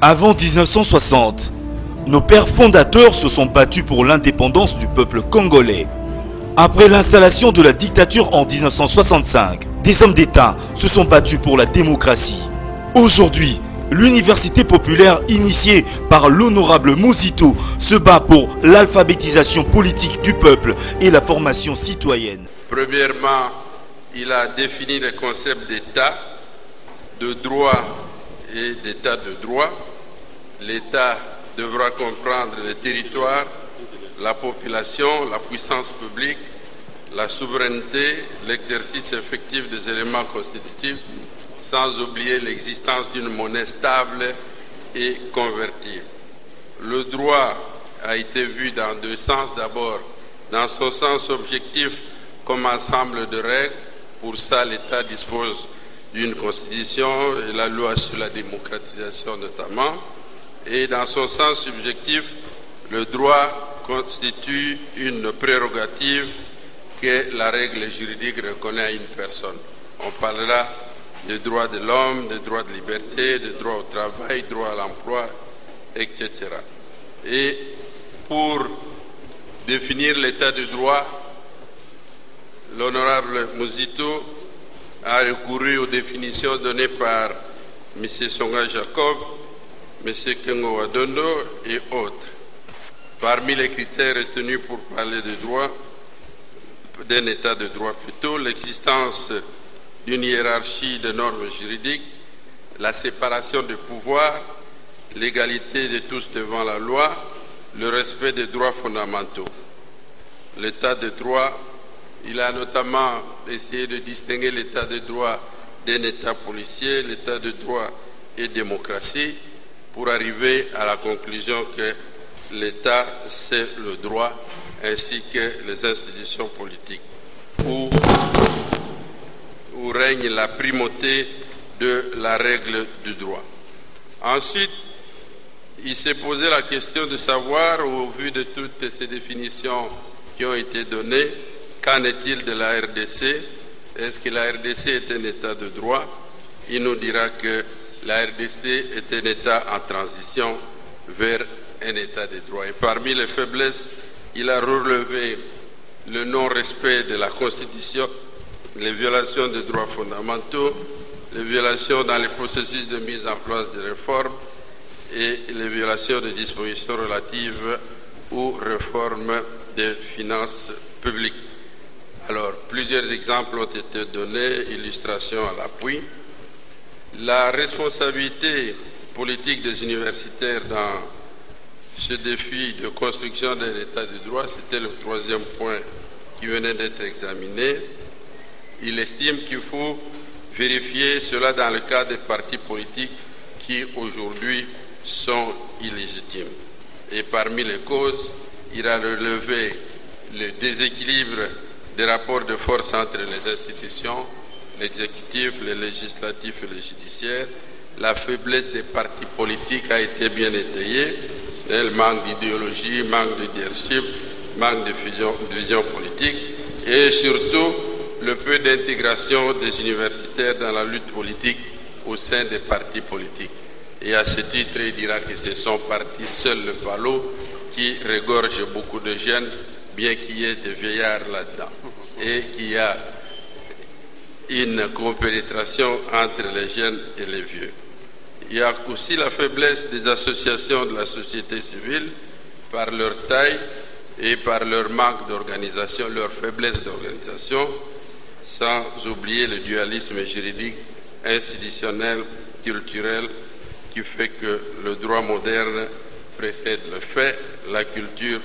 Avant 1960, nos pères fondateurs se sont battus pour l'indépendance du peuple congolais. Après l'installation de la dictature en 1965, des hommes d'État se sont battus pour la démocratie. Aujourd'hui, l'université populaire initiée par l'honorable Muzito se bat pour l'alphabétisation politique du peuple et la formation citoyenne. Premièrement, il a défini les concepts d'État, de droit et d'État de droit. L'État devra comprendre les territoires, la population, la puissance publique, la souveraineté, l'exercice effectif des éléments constitutifs, sans oublier l'existence d'une monnaie stable et convertible. Le droit a été vu dans deux sens. D'abord, dans son sens objectif comme ensemble de règles. Pour ça, l'État dispose d'une constitution et la loi sur la démocratisation notamment. Et dans son sens subjectif, le droit constitue une prérogative que la règle juridique reconnaît à une personne. On parlera des droits de l'homme, des droits de liberté, des droits au travail, droit à l'emploi, etc. Et pour définir l'état de droit, l'honorable Muzito a recouru aux définitions données par M. Songa Jacob, M. Kengo Wadondo et autres. Parmi les critères retenus pour parler de droit, d'un état de droit plutôt, l'existence d'une hiérarchie de normes juridiques, la séparation des pouvoirs, l'égalité de tous devant la loi, le respect des droits fondamentaux. L'état de droit, il a notamment essayé de distinguer l'état de droit d'un état policier, l'état de droit et démocratie, pour arriver à la conclusion que l'État, c'est le droit, ainsi que les institutions politiques, où règne la primauté de la règle du droit. Ensuite, il s'est posé la question de savoir, au vu de toutes ces définitions qui ont été données, qu'en est-il de la RDC? Est-ce que la RDC est un État de droit? Il nous dira que la RDC est un État en transition vers un État de droit. Et parmi les faiblesses, il a relevé le non-respect de la Constitution, les violations des droits fondamentaux, les violations dans les processus de mise en place des réformes et les violations des dispositions relatives aux réformes des finances publiques. Alors, plusieurs exemples ont été donnés, illustrations à l'appui. La responsabilité politique des universitaires dans ce défi de construction d'un État de droit, c'était le troisième point qui venait d'être examiné. Il estime qu'il faut vérifier cela dans le cas des partis politiques qui aujourd'hui sont illégitimes. Et parmi les causes, il a relevé le déséquilibre des rapports de force entre les institutions, l'exécutif, le législatif et le judiciaire. La faiblesse des partis politiques a été bien étayée. Le manque d'idéologie, manque de leadership, manque de vision politique et surtout le peu d'intégration des universitaires dans la lutte politique au sein des partis politiques. Et à ce titre, il dira que ce sont partis seuls le ballot qui regorge beaucoup de jeunes, bien qu'il y ait des vieillards là-dedans, et qu'il y a une compénétration entre les jeunes et les vieux. Il y a aussi la faiblesse des associations de la société civile par leur taille et par leur manque d'organisation, leur faiblesse d'organisation, sans oublier le dualisme juridique, institutionnel, culturel, qui fait que le droit moderne précède le fait, la culture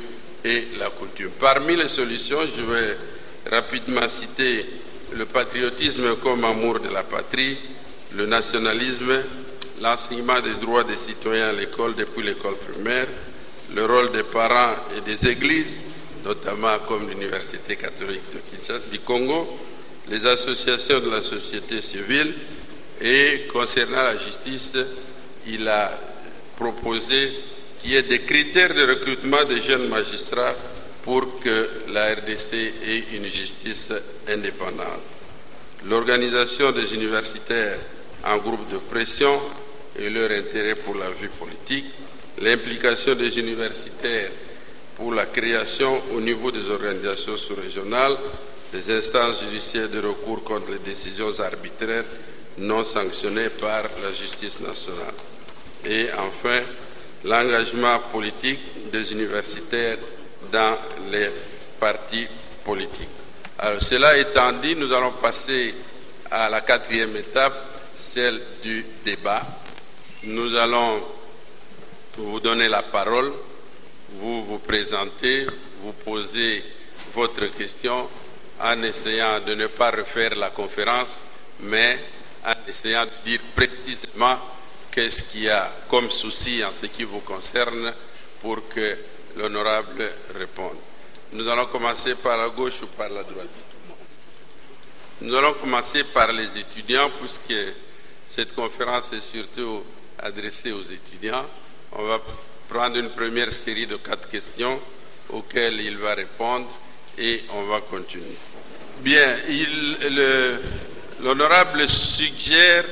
et la coutume. Parmi les solutions, je vais rapidement citer le patriotisme comme amour de la patrie, le nationalisme, l'enseignement des droits des citoyens à l'école depuis l'école primaire, le rôle des parents et des églises, notamment comme l'Université catholique du Congo, les associations de la société civile, et concernant la justice, il a proposé qu'il y ait des critères de recrutement des jeunes magistrats pour que la RDC ait une justice indépendante. L'organisation des universitaires en groupe de pression et leur intérêt pour la vie politique, l'implication des universitaires pour la création au niveau des organisations sous-régionales des instances judiciaires de recours contre les décisions arbitraires non sanctionnées par la justice nationale. Et enfin, l'engagement politique des universitaires dans les partis politiques. Alors, cela étant dit, nous allons passer à la quatrième étape, celle du débat. Nous allons vous donner la parole, vous vous présenter, vous poser votre question en essayant de ne pas refaire la conférence, mais en essayant de dire précisément qu'est-ce qu'il y a comme souci en ce qui vous concerne pour que l'honorable réponde. Nous allons commencer par la gauche ou par la droite. Nous allons commencer par les étudiants, puisque cette conférence est surtout adressée aux étudiants. On va prendre une première série de 4 questions auxquelles il va répondre et on va continuer. Bien, l'honorable suggère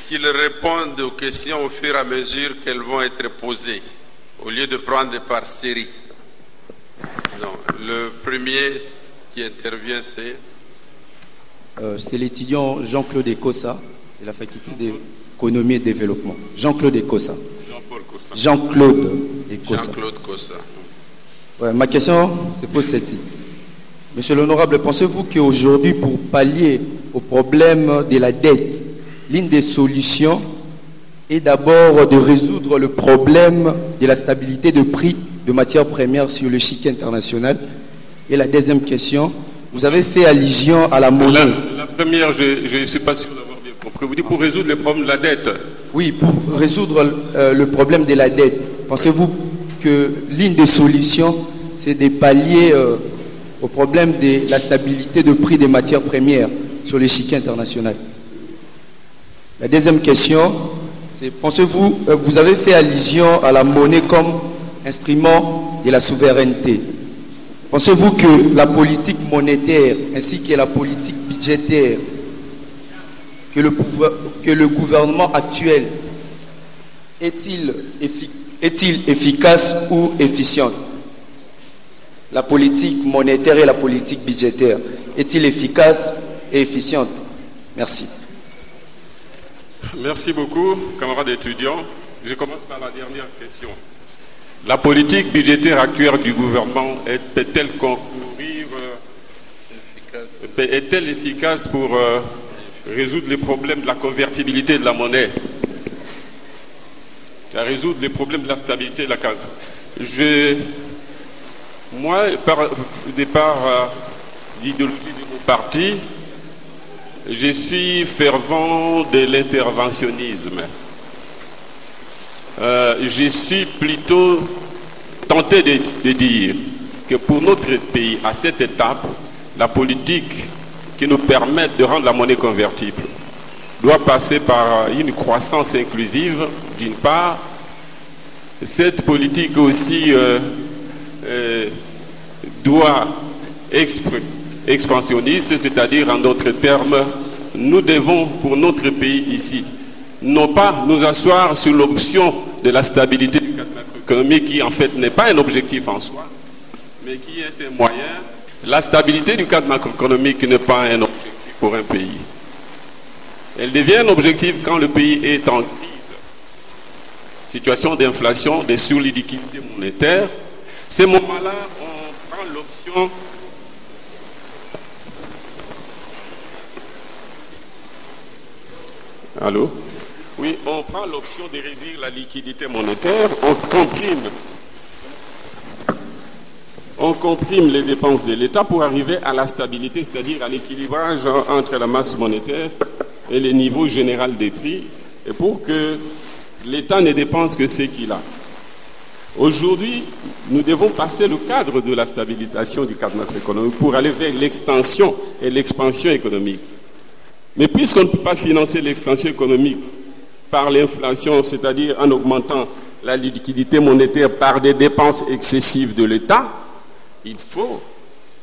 qu'il réponde aux questions au fur et à mesure qu'elles vont être posées, au lieu de prendre par série. Non, le premier qui intervient, c'est... c'est l'étudiant Jean-Claude Ekossa, de la faculté d'économie et de développement. Jean-Claude Ekossa. Jean-Claude Ekossa. Jean-Claude Kossa. Ouais, ma question, c'est pour celle-ci. Monsieur l'honorable, pensez-vous qu'aujourd'hui, pour pallier au problème de la dette, l'une des solutions est d'abord de résoudre le problème de la stabilité de prix de matières premières sur le chic international? Et la deuxième question, vous avez fait allusion à la monnaie. La première, je ne suis pas sûr d'avoir bien compris. Vous dites pour résoudre les problèmes de la dette? Oui, pour résoudre le problème de la dette. Pensez-vous que l'une des solutions, c'est de pallier au problème de la stabilité de prix des matières premières sur l'échiquier international? La deuxième question, c'est, pensez-vous, vous avez fait allusion à la monnaie comme instrument de la souveraineté. Pensez-vous que la politique monétaire ainsi que la politique budgétaire que le gouvernement actuel est-il efficace ou efficiente? La politique monétaire et la politique budgétaire est-il efficace et efficiente? Merci. Merci beaucoup, camarades étudiants. Je commence par la dernière question. La politique budgétaire actuelle du gouvernement peut-elle concourir, est-elle efficace pour résoudre les problèmes de la convertibilité de la monnaie, à résoudre les problèmes de la stabilité de la carte? Moi, au départ l'idéologie de mon parti, je suis fervent de l'interventionnisme. Je suis plutôt tenté de dire que pour notre pays, à cette étape, la politique qui nous permet de rendre la monnaie convertible doit passer par une croissance inclusive, d'une part. Cette politique aussi doit expansionniste, c'est-à-dire en d'autres termes, nous devons pour notre pays ici, non pas nous asseoir sur l'option de la stabilité du cadre macroéconomique qui en fait n'est pas un objectif en soi, mais qui est un moyen. La stabilité du cadre macroéconomique n'est pas un objectif pour un pays. Elle devient un objectif quand le pays est en crise, situation d'inflation, de surliquidité monétaire. Ces moments-là, on prend l'option Allô? Oui, on prend l'option de réduire la liquidité monétaire, on comprime les dépenses de l'État pour arriver à la stabilité, c'est-à-dire à l'équilibrage entre la masse monétaire et le niveau général des prix, et pour que l'État ne dépense que ce qu'il a. Aujourd'hui, nous devons passer le cadre de la stabilisation du cadre macroéconomique pour aller vers l'extension et l'expansion économique. Mais puisqu'on ne peut pas financer l'extension économique par l'inflation, c'est-à-dire en augmentant la liquidité monétaire par des dépenses excessives de l'État, il faut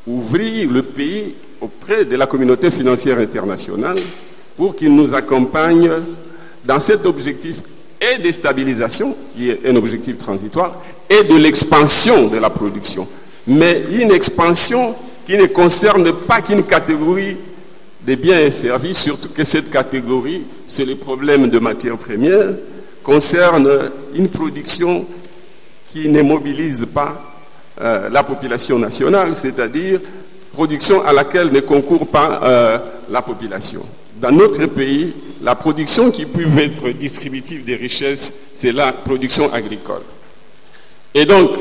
ouvrir le pays auprès de la communauté financière internationale pour qu'il nous accompagne dans cet objectif et des stabilisations, qui est un objectif transitoire, et de l'expansion de la production. Mais une expansion qui ne concerne pas qu'une catégorie des biens et services, surtout que cette catégorie, c'est les problèmes de matières premières, concerne une production qui ne mobilise pas la population nationale, c'est-à-dire production à laquelle ne concourt pas la population. Dans notre pays, la production qui peut être distributive des richesses, c'est la production agricole. Et donc,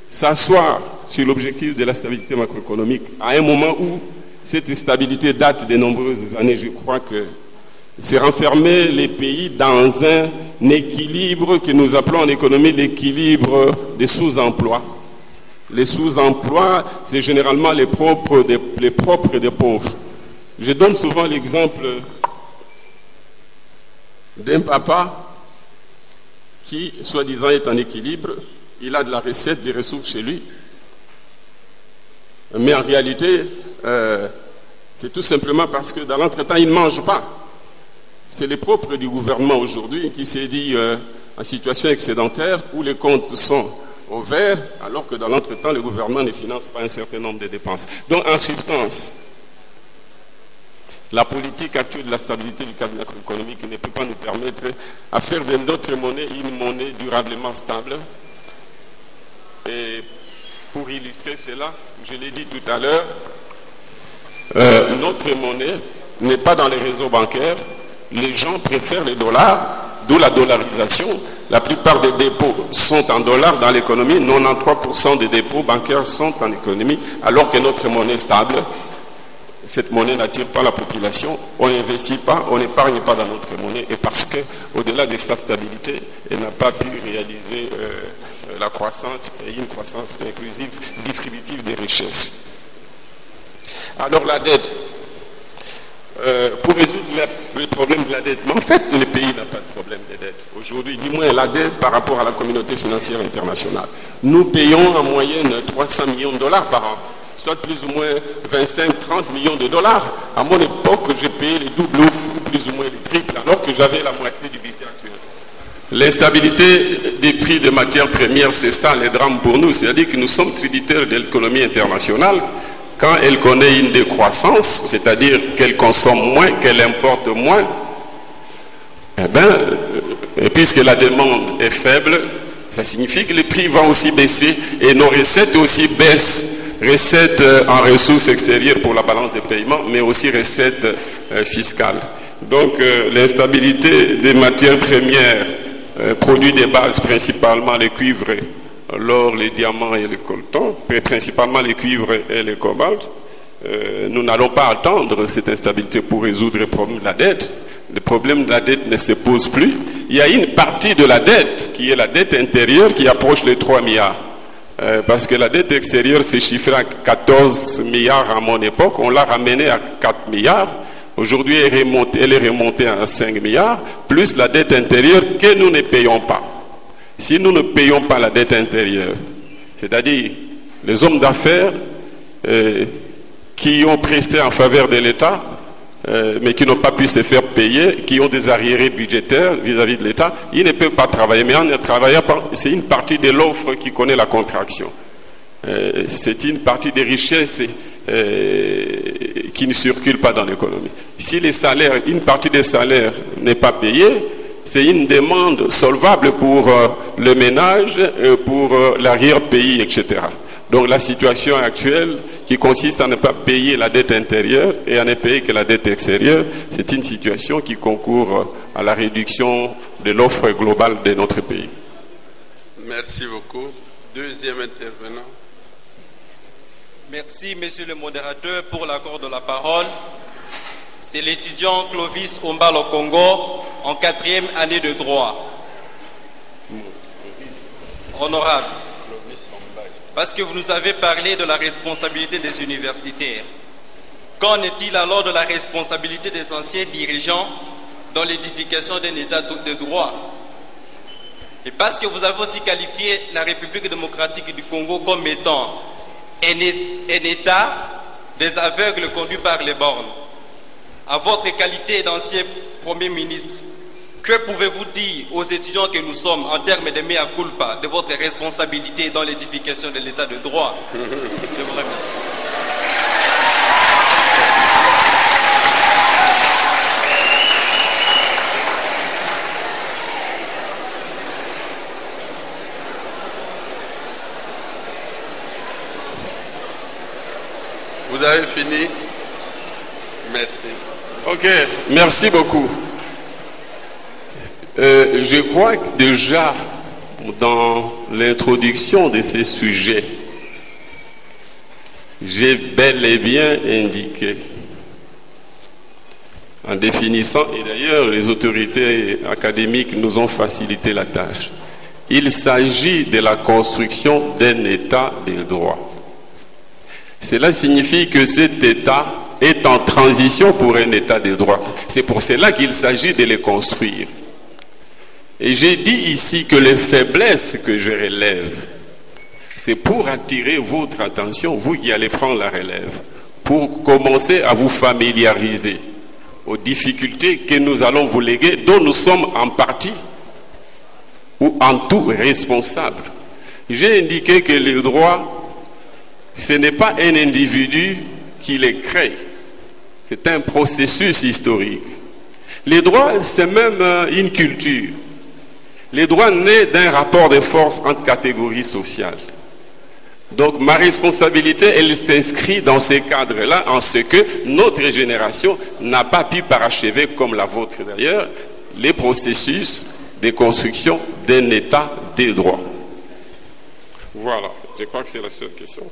s'asseoir sur l'objectif de la stabilité macroéconomique à un moment où cette stabilité date de nombreuses années, je crois que c'est renfermer les pays dans un équilibre que nous appelons en économie l'équilibre des sous-emplois. Les sous-emplois, c'est généralement les propres des pauvres. Je donne souvent l'exemple d'un papa qui, soi-disant, est en équilibre. Il a de la recette, des ressources chez lui. Mais en réalité, c'est tout simplement parce que dans l'entretemps, il ne mange pas. C'est les propres du gouvernement aujourd'hui qui s'est dit en situation excédentaire où les comptes sont au vert, alors que dans l'entretemps, le gouvernement ne finance pas un certain nombre de dépenses. Donc, en substance, la politique actuelle de la stabilité du cadre macroéconomique ne peut pas nous permettre à faire de notre monnaie une monnaie durablement stable. Et pour illustrer cela, je l'ai dit tout à l'heure, notre monnaie n'est pas dans les réseaux bancaires. Les gens préfèrent les dollars, d'où la dollarisation. La plupart des dépôts sont en dollars dans l'économie. 93% des dépôts bancaires sont en économie, alors que notre monnaie est stable. Cette monnaie n'attire pas la population. On n'investit pas, on n'épargne pas dans notre monnaie. Et parce qu'au-delà de cette stabilité, elle n'a pas pu réaliser la croissance et une croissance inclusive, distributive des richesses. Alors la dette, pour résoudre le problème de la dette, mais en fait le pays n'a pas de problème de dette. Aujourd'hui, du moins la dette par rapport à la communauté financière internationale. Nous payons en moyenne 300 millions de dollars par an, soit plus ou moins 25-30 millions de dollars. À mon époque, j'ai payé les doubles ou plus ou moins les triples, alors que j'avais la moitié du budget actuel. L'instabilité des prix des matières premières, c'est ça le drame pour nous. C'est-à-dire que nous sommes tributaires de l'économie internationale. Quand elle connaît une décroissance, c'est-à-dire qu'elle consomme moins, qu'elle importe moins, et puisque la demande est faible, ça signifie que les prix vont aussi baisser et nos recettes aussi baissent. Recettes en ressources extérieures pour la balance des paiements, mais aussi recettes fiscales. Donc l'instabilité des matières premières, produits de base, principalement les cuivres, l'or, les diamants et les coltans, principalement les cuivres et les cobaltes, nous n'allons pas attendre cette instabilité pour résoudre le problème de la dette. Le problème de la dette ne se pose plus. Il y a une partie de la dette qui est la dette intérieure qui approche les 3 milliards. Parce que la dette extérieure s'est chiffrée à 14 milliards à mon époque, on l'a ramenée à 4 milliards. Aujourd'hui, elle est remontée à 5 milliards, plus la dette intérieure que nous ne payons pas. Si nous ne payons pas la dette intérieure, c'est-à-dire les hommes d'affaires qui ont presté en faveur de l'État, mais qui n'ont pas pu se faire payer, qui ont des arriérés budgétaires vis-à-vis de l'État, ils ne peuvent pas travailler. Mais en ne travaillant pas, c'est une partie de l'offre qui connaît la contraction. C'est une partie des richesses qui ne circulent pas dans l'économie. Si les salaires, une partie des salaires n'est pas payée, c'est une demande solvable pour le ménage, pour l'arrière-pays, etc. Donc la situation actuelle qui consiste à ne pas payer la dette intérieure et à ne payer que la dette extérieure, c'est une situation qui concourt à la réduction de l'offre globale de notre pays. Merci beaucoup. Deuxième intervenant. Merci, monsieur le modérateur, pour l'accord de la parole. C'est l'étudiant Clovis Ombalo Congo, en 4e année de droit. Honorable, parce que vous nous avez parlé de la responsabilité des universitaires. Qu'en est-il alors de la responsabilité des anciens dirigeants dans l'édification d'un État de droit? Et parce que vous avez aussi qualifié la République démocratique du Congo comme étant un État des aveugles conduit par les bornes. À votre qualité d'ancien Premier ministre, Que pouvez-vous dire aux étudiants que nous sommes en termes de mea culpa, de votre responsabilité dans l'édification de l'état de droit? Je vous remercie. Vous avez fini? Merci. Ok, merci beaucoup. Je crois que déjà, dans l'introduction de ces sujets, j'ai bel et bien indiqué, en définissant, et d'ailleurs les autorités académiques nous ont facilité la tâche, il s'agit de la construction d'un état de droit. Cela signifie que cet état est en transition pour un état de droit. C'est pour cela qu'il s'agit de le construire. Et j'ai dit ici que les faiblesses que je relève, c'est pour attirer votre attention, vous qui allez prendre la relève, pour commencer à vous familiariser aux difficultés que nous allons vous léguer, dont nous sommes en partie ou en tout responsables. J'ai indiqué que le droit, ce n'est pas un individu qui les crée, c'est un processus historique. Les droits, c'est même une culture. Les droits naissent d'un rapport de force entre catégories sociales. Donc ma responsabilité, elle s'inscrit dans ce cadre-là, en ce que notre génération n'a pas pu parachever, comme la vôtre d'ailleurs, les processus de construction d'un état de droit. Voilà, je crois que c'est la seule question.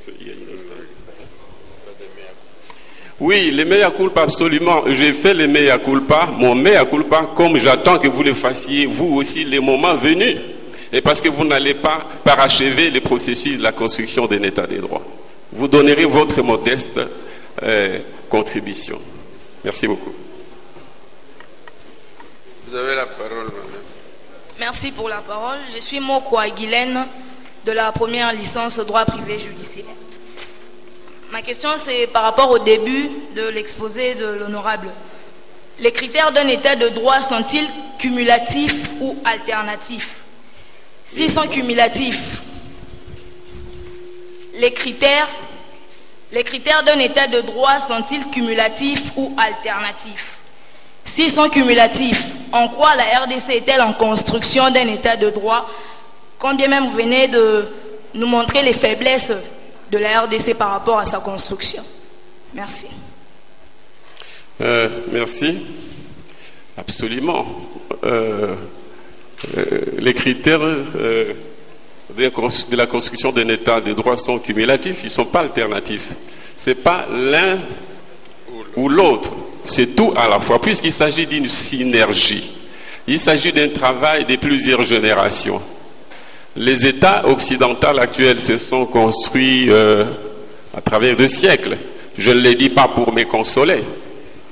Oui, les mea culpa, absolument. J'ai fait les mea culpa, mon mea culpa, comme j'attends que vous le fassiez, vous aussi, les moments venus. Et parce que vous n'allez pas parachever le processus de la construction d'un état de droit. Vous donnerez votre modeste contribution. Merci beaucoup. Vous avez la parole, madame. Merci pour la parole. Je suis Moko Aguilène de la première licence droit privé judiciaire. Ma question, c'est par rapport au début de l'exposé de l'honorable. Les critères d'un état de droit sont-ils cumulatifs ou alternatifs? S'ils sont cumulatifs, les critères d'un état de droit sont-ils cumulatifs ou alternatifs? S'ils sont cumulatifs, en quoi la RDC est-elle en construction d'un état de droit, quand bien même vous venez de nous montrer les faiblesses de la RDC par rapport à sa construction? Merci. Merci. Absolument. Les critères de la construction d'un état de droit sont cumulatifs, ils ne sont pas alternatifs. Ce n'est pas l'un ou l'autre, c'est tout à la fois, puisqu'il s'agit d'une synergie. Il s'agit d'un travail de plusieurs générations. Les États occidentaux actuels se sont construits à travers 2 siècles. Je ne le dis pas pour me consoler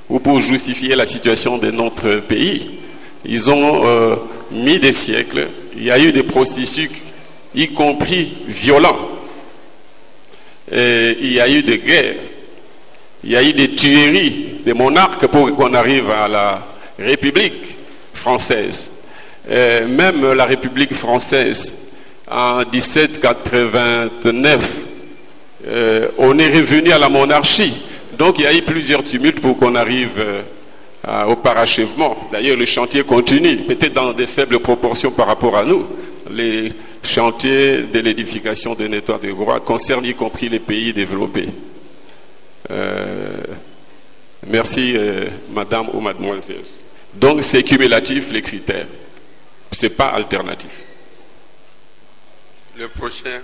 ou pour justifier la situation de notre pays. Ils ont mis des siècles. Il y a eu des processus, y compris violents. Et il y a eu des guerres. Il y a eu des tueries des monarques pour qu'on arrive à la République française. Même la République française, en 1789, on est revenu à la monarchie. Donc il y a eu plusieurs tumultes pour qu'on arrive au parachèvement. D'ailleurs, le chantier continue, peut-être dans des faibles proportions par rapport à nous. Les chantiers de l'édification d'un état de droit concernent y compris les pays développés. Merci, madame ou mademoiselle. Donc c'est cumulatif les critères. Ce n'est pas alternatif. Le prochain.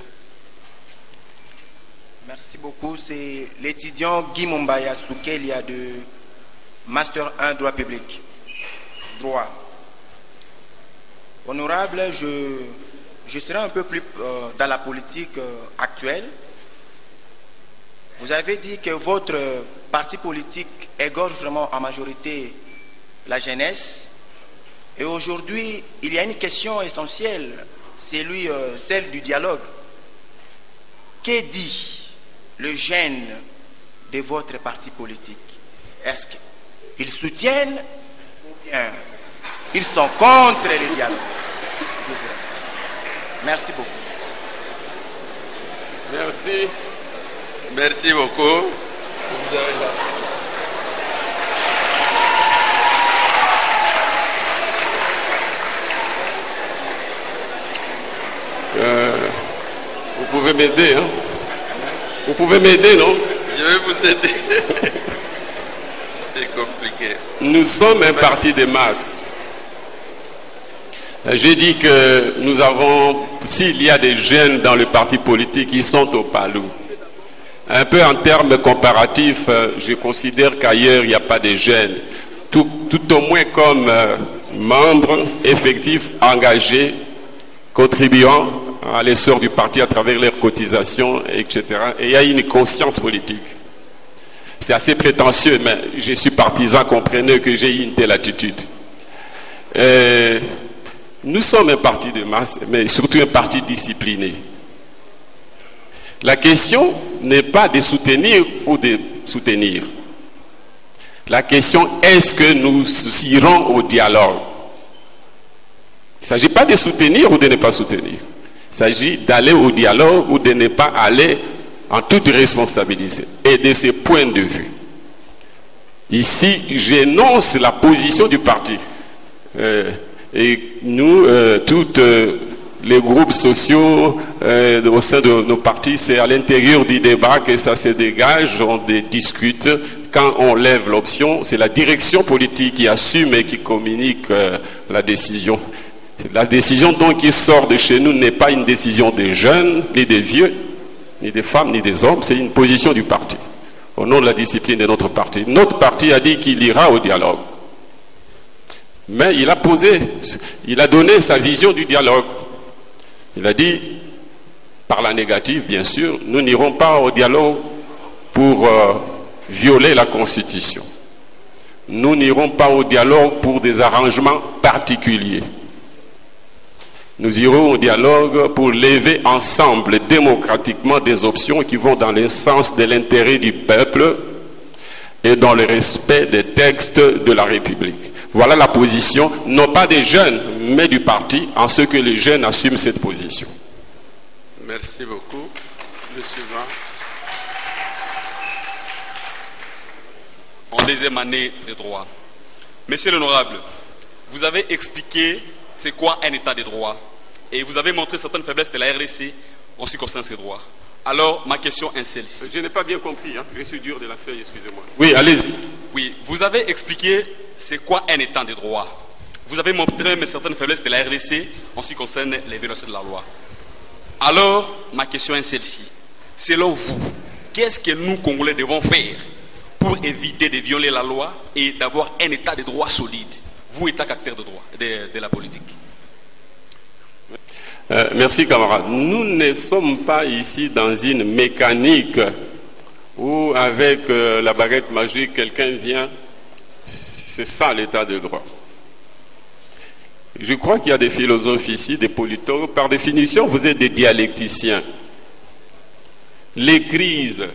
Merci beaucoup. C'est l'étudiant Guy Mombaya Soukelia de Master 1 droit public. Droit. Honorable, je serai un peu plus dans la politique actuelle. Vous avez dit que votre parti politique égorge vraiment en majorité la jeunesse. Et aujourd'hui, il y a une question essentielle, c'est celle du dialogue. Que dit le jeune de votre parti politique? Est-ce qu'ils soutiennent ou bien ils sont contre le dialogue. Je vous remercie. Merci beaucoup. Merci. Merci beaucoup. Vous avez la... Vous pouvez m'aider, hein? Vous pouvez m'aider, non? Je vais vous aider. C'est compliqué. Nous sommes un parti de masse. J'ai dit que nous avons, s'il y a des jeunes dans le parti politique, ils sont au Palou. Un peu en termes comparatifs, je considère qu'ailleurs, il n'y a pas de jeunes. Tout au moins comme membres effectifs, engagés, contribuant à l'essor du parti à travers leurs cotisations, etc. Et il y a une conscience politique. C'est assez prétentieux, mais je suis partisan, comprenez que j'ai une telle attitude. Nous sommes un parti de masse, mais surtout un parti discipliné. La question n'est pas de soutenir ou de soutenir. La question, est-ce que nous irons au dialogue? Il ne s'agit pas de soutenir ou de ne pas soutenir. Il s'agit d'aller au dialogue ou de ne pas aller en toute responsabilité. Et de ce point de vue, ici, j'énonce la position du parti. Et nous, tous les groupes sociaux au sein de nos partis, c'est à l'intérieur du débat que ça se dégage, on discute. Quand on lève l'option, c'est la direction politique qui assume et qui communique la décision. La décision donc qui sort de chez nous n'est pas une décision des jeunes, ni des vieux, ni des femmes, ni des hommes, c'est une position du parti, au nom de la discipline de notre parti. Notre parti a dit qu'il ira au dialogue. Mais il a donné sa vision du dialogue. Il a dit, par la négative bien sûr, nous n'irons pas au dialogue pour violer la Constitution. Nous n'irons pas au dialogue pour des arrangements particuliers. Nous irons au dialogue pour lever ensemble démocratiquement des options qui vont dans le sens de l'intérêt du peuple et dans le respect des textes de la République. Voilà la position, non pas des jeunes, mais du parti, en ce que les jeunes assument cette position. Merci beaucoup. Le suivant. En deuxième année de droit. Monsieur l'honorable, vous avez expliqué c'est quoi un état de droit et vous avez montré certaines faiblesses de la RDC en ce qui concerne ces droits. Alors, ma question est celle-ci. Je n'ai pas bien compris, hein. Je suis dur de la feuille, excusez-moi. Oui, allez-y. Oui, vous avez expliqué c'est quoi un état de droit. Vous avez montré certaines faiblesses de la RDC en ce qui concerne les violations de la loi. Alors, ma question est celle-ci. Selon vous, qu'est-ce que nous, Congolais, devons faire pour éviter de violer la loi et d'avoir un état de droit solide, vous, État acteur de droit, de la politique? Merci, camarade. Nous ne sommes pas ici dans une mécanique où, avec la baguette magique, quelqu'un vient. C'est ça l'état de droit. Je crois qu'il y a des philosophes ici, des politologues. Par définition, vous êtes des dialecticiens. Les crises,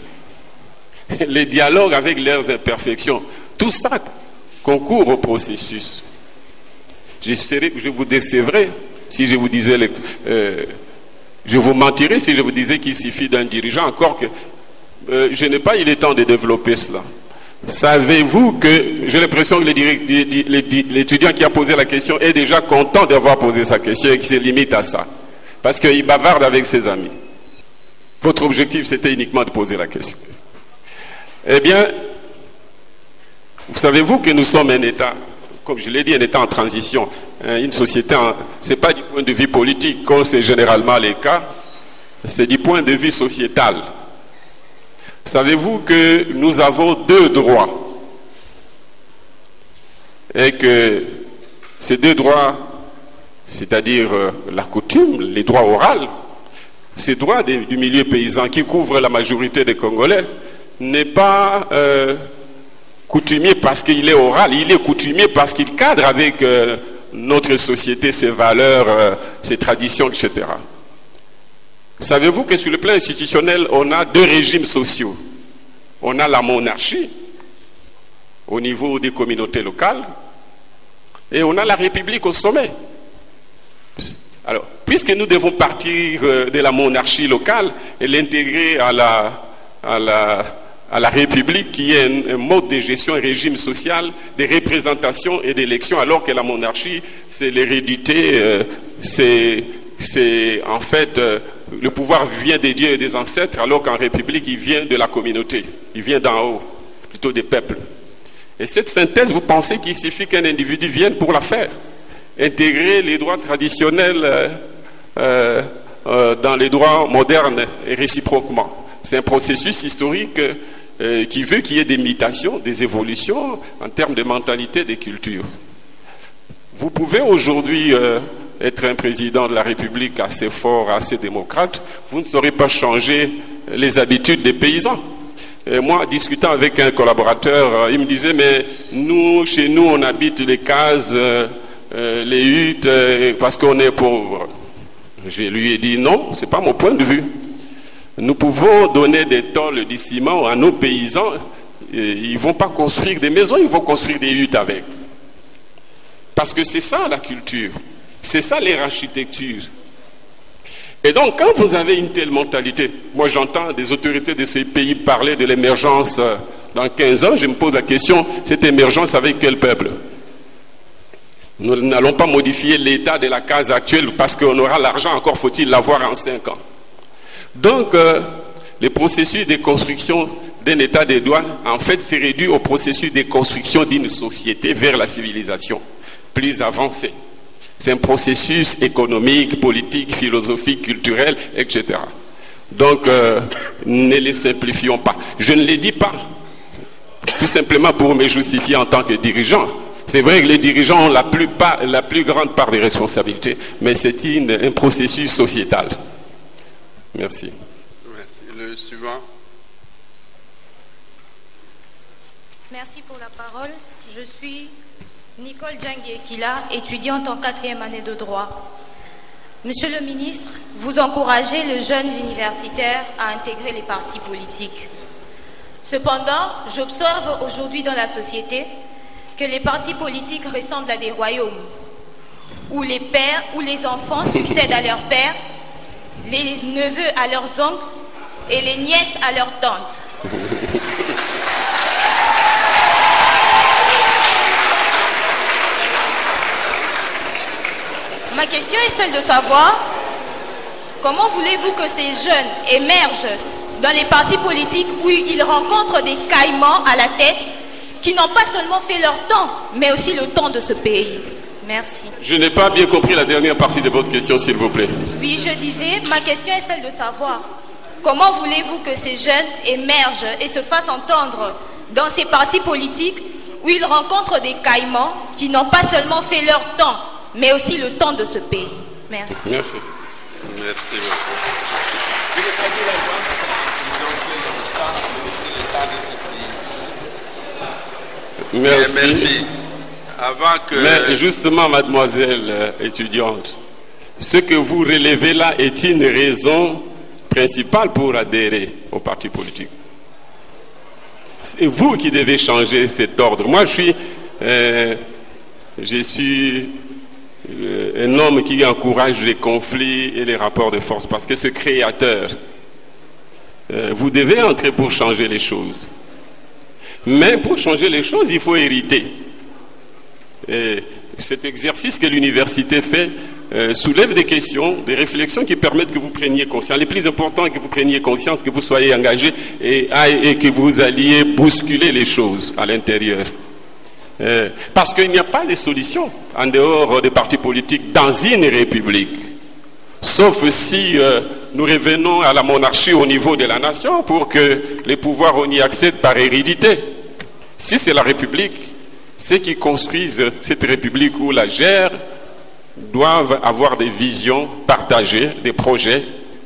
les dialogues avec leurs imperfections, tout ça concourt au processus. Je vous décevrais si je vous disais, je vous mentirais si je vous disais qu'il suffit d'un dirigeant, encore que je n'ai pas eu le temps de développer cela. Savez-vous que j'ai l'impression que l'étudiant qui a posé la question est déjà content d'avoir posé sa question et qu'il se limite à ça, parce qu'il bavarde avec ses amis. Votre objectif, c'était uniquement de poser la question. Eh bien, savez-vous que nous sommes un État, comme je l'ai dit, un État en transition, une société, ce n'est pas du point de vue politique, comme c'est généralement le cas, c'est du point de vue sociétal. Savez-vous que nous avons 2 droits et que ces 2 droits, c'est-à-dire la coutume, les droits oraux, ces droits du milieu paysan qui couvrent la majorité des Congolais, n'est pas coutumier parce qu'il est oral, il est coutumier parce qu'il cadre avec notre société, ses valeurs, ses traditions, etc. Savez-vous que sur le plan institutionnel, on a 2 régimes sociaux. On a la monarchie au niveau des communautés locales Et on a la République au sommet. Alors, puisque nous devons partir de la monarchie locale et l'intégrer à la République, qui est un mode de gestion, un régime social, de représentation et d'élection, alors que la monarchie, c'est l'hérédité, c'est en fait, le pouvoir vient des dieux et des ancêtres, alors qu'en République, il vient de la communauté, il vient d'en haut, plutôt des peuples. Et cette synthèse, vous pensez qu'il suffit qu'un individu vienne pour la faire? Intégrer les droits traditionnels dans les droits modernes et réciproquement. C'est un processus historique qui veut qu'il y ait des mutations, des évolutions en termes de mentalité, de culture. Vous pouvez aujourd'hui être un président de la République assez fort, assez démocrate, vous ne saurez pas changer les habitudes des paysans. Et moi, discutant avec un collaborateur, il me disait, mais nous, chez nous, on habite les cases, les huttes, parce qu'on est pauvre. Je lui ai dit, non, ce n'est pas mon point de vue. Nous pouvons donner des tôles de ciment à nos paysans, ils ne vont pas construire des maisons, ils vont construire des huttes avec. Parce que c'est ça la culture, c'est ça l'architecture. Et donc, quand vous avez une telle mentalité, moi j'entends des autorités de ces pays parler de l'émergence dans 15 ans, je me pose la question, cette émergence avec quel peuple? Nous n'allons pas modifier l'état de la case actuelle parce qu'on aura l'argent, encore faut-il l'avoir en 5 ans. Donc, le processus de construction d'un état de droit, en fait, c'est réduit au processus de construction d'une société vers la civilisation plus avancée. C'est un processus économique, politique, philosophique, culturel, etc. Donc, ne les simplifions pas. Je ne les dis pas tout simplement pour me justifier en tant que dirigeant. C'est vrai que les dirigeants ont la plus grande part des responsabilités, mais c'est un processus sociétal. Merci. Merci. Le suivant. Merci pour la parole. Je suis Nicole Djangiekila, étudiante en 4e année de droit. Monsieur le ministre, vous encouragez les jeunes universitaires à intégrer les partis politiques. Cependant, j'observe aujourd'hui dans la société que les partis politiques ressemblent à des royaumes, où les pères ou les enfants succèdent à leurs pères, les neveux à leurs oncles et les nièces à leurs tantes. Ma question est celle de savoir comment voulez-vous que ces jeunes émergent dans les partis politiques où ils rencontrent des caïmans à la tête qui n'ont pas seulement fait leur temps, mais aussi le temps de ce pays. Merci. Je n'ai pas bien compris la dernière partie de votre question, s'il vous plaît. Oui, je disais, ma question est celle de savoir comment voulez-vous que ces jeunes émergent et se fassent entendre dans ces partis politiques où ils rencontrent des caïmans qui n'ont pas seulement fait leur temps, mais aussi le temps de ce pays. Merci. Merci. Merci beaucoup. Merci. Merci. Avant que... Mais justement, mademoiselle étudiante, ce que vous relevez là est une raison principale pour adhérer au parti politique. C'est vous qui devez changer cet ordre. Moi, je suis un homme qui encourage les conflits et les rapports de force, parce que ce créateur, vous devez entrer pour changer les choses. Mais pour changer les choses, il faut hériter. Et cet exercice que l'université fait soulève des questions, des réflexions qui permettent que vous preniez conscience. Le plus important est que vous preniez conscience, que vous soyez engagé et que vous alliez bousculer les choses à l'intérieur. Parce qu'il n'y a pas de solution en dehors des partis politiques dans une république. Sauf si nous revenons à la monarchie au niveau de la nation pour que les pouvoirs on y accède par hérédité. Si c'est la république, ceux qui construisent cette république ou la gèrent doivent avoir des visions partagées, des projets.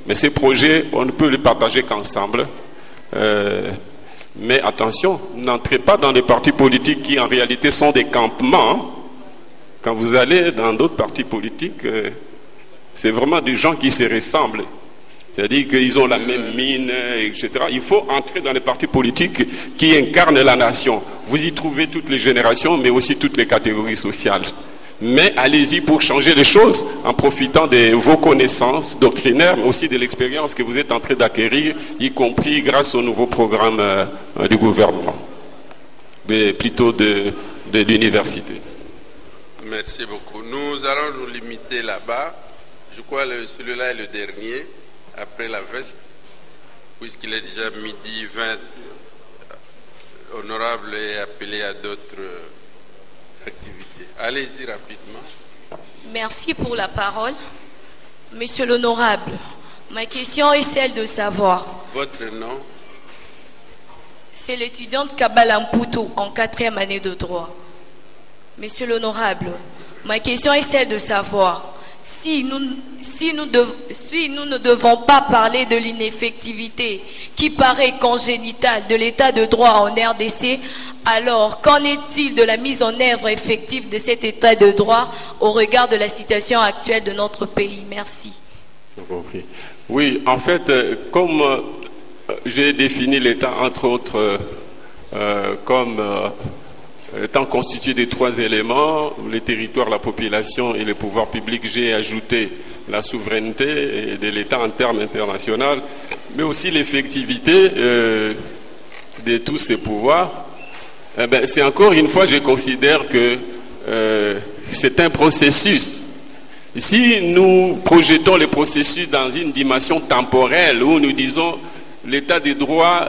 Mais ces projets, on ne peut les partager qu'ensemble. Mais attention, n'entrez pas dans des partis politiques qui en réalité sont des campements. Quand vous allez dans d'autres partis politiques, c'est vraiment des gens qui se ressemblent. C'est-à-dire qu'ils ont la même mine, etc. Il faut entrer dans les partis politiques qui incarnent la nation. Vous y trouvez toutes les générations, mais aussi toutes les catégories sociales. Mais allez-y pour changer les choses en profitant de vos connaissances doctrinaires, mais aussi de l'expérience que vous êtes en train d'acquérir, y compris grâce au nouveau programme du gouvernement, plutôt de l'université. Merci beaucoup. Nous allons nous limiter là-bas. Je crois que celui-là est le dernier, après la veste, puisqu'il est déjà midi 20. Honorable est appelé à d'autres activités. Allez-y rapidement. Merci pour la parole. Monsieur l'honorable, ma question est celle de savoir. Votre nom? C'est l'étudiante Kabbalah Mputu en 4e année de droit. Monsieur l'honorable, ma question est celle de savoir si nous ne devons pas parler de l'ineffectivité qui paraît congénitale de l'état de droit en RDC, alors qu'en est-il de la mise en œuvre effective de cet état de droit au regard de la situation actuelle de notre pays? Merci. Oui, en fait, comme j'ai défini l'état, entre autres, comme étant constitué de 3 éléments, les territoires, la population et les pouvoirs publics, j'ai ajouté la souveraineté de l'État en termes internationaux, mais aussi l'effectivité de tous ces pouvoirs. C'est encore une fois, je considère que c'est un processus. Si nous projetons le processus dans une dimension temporelle où nous disons l'état des droits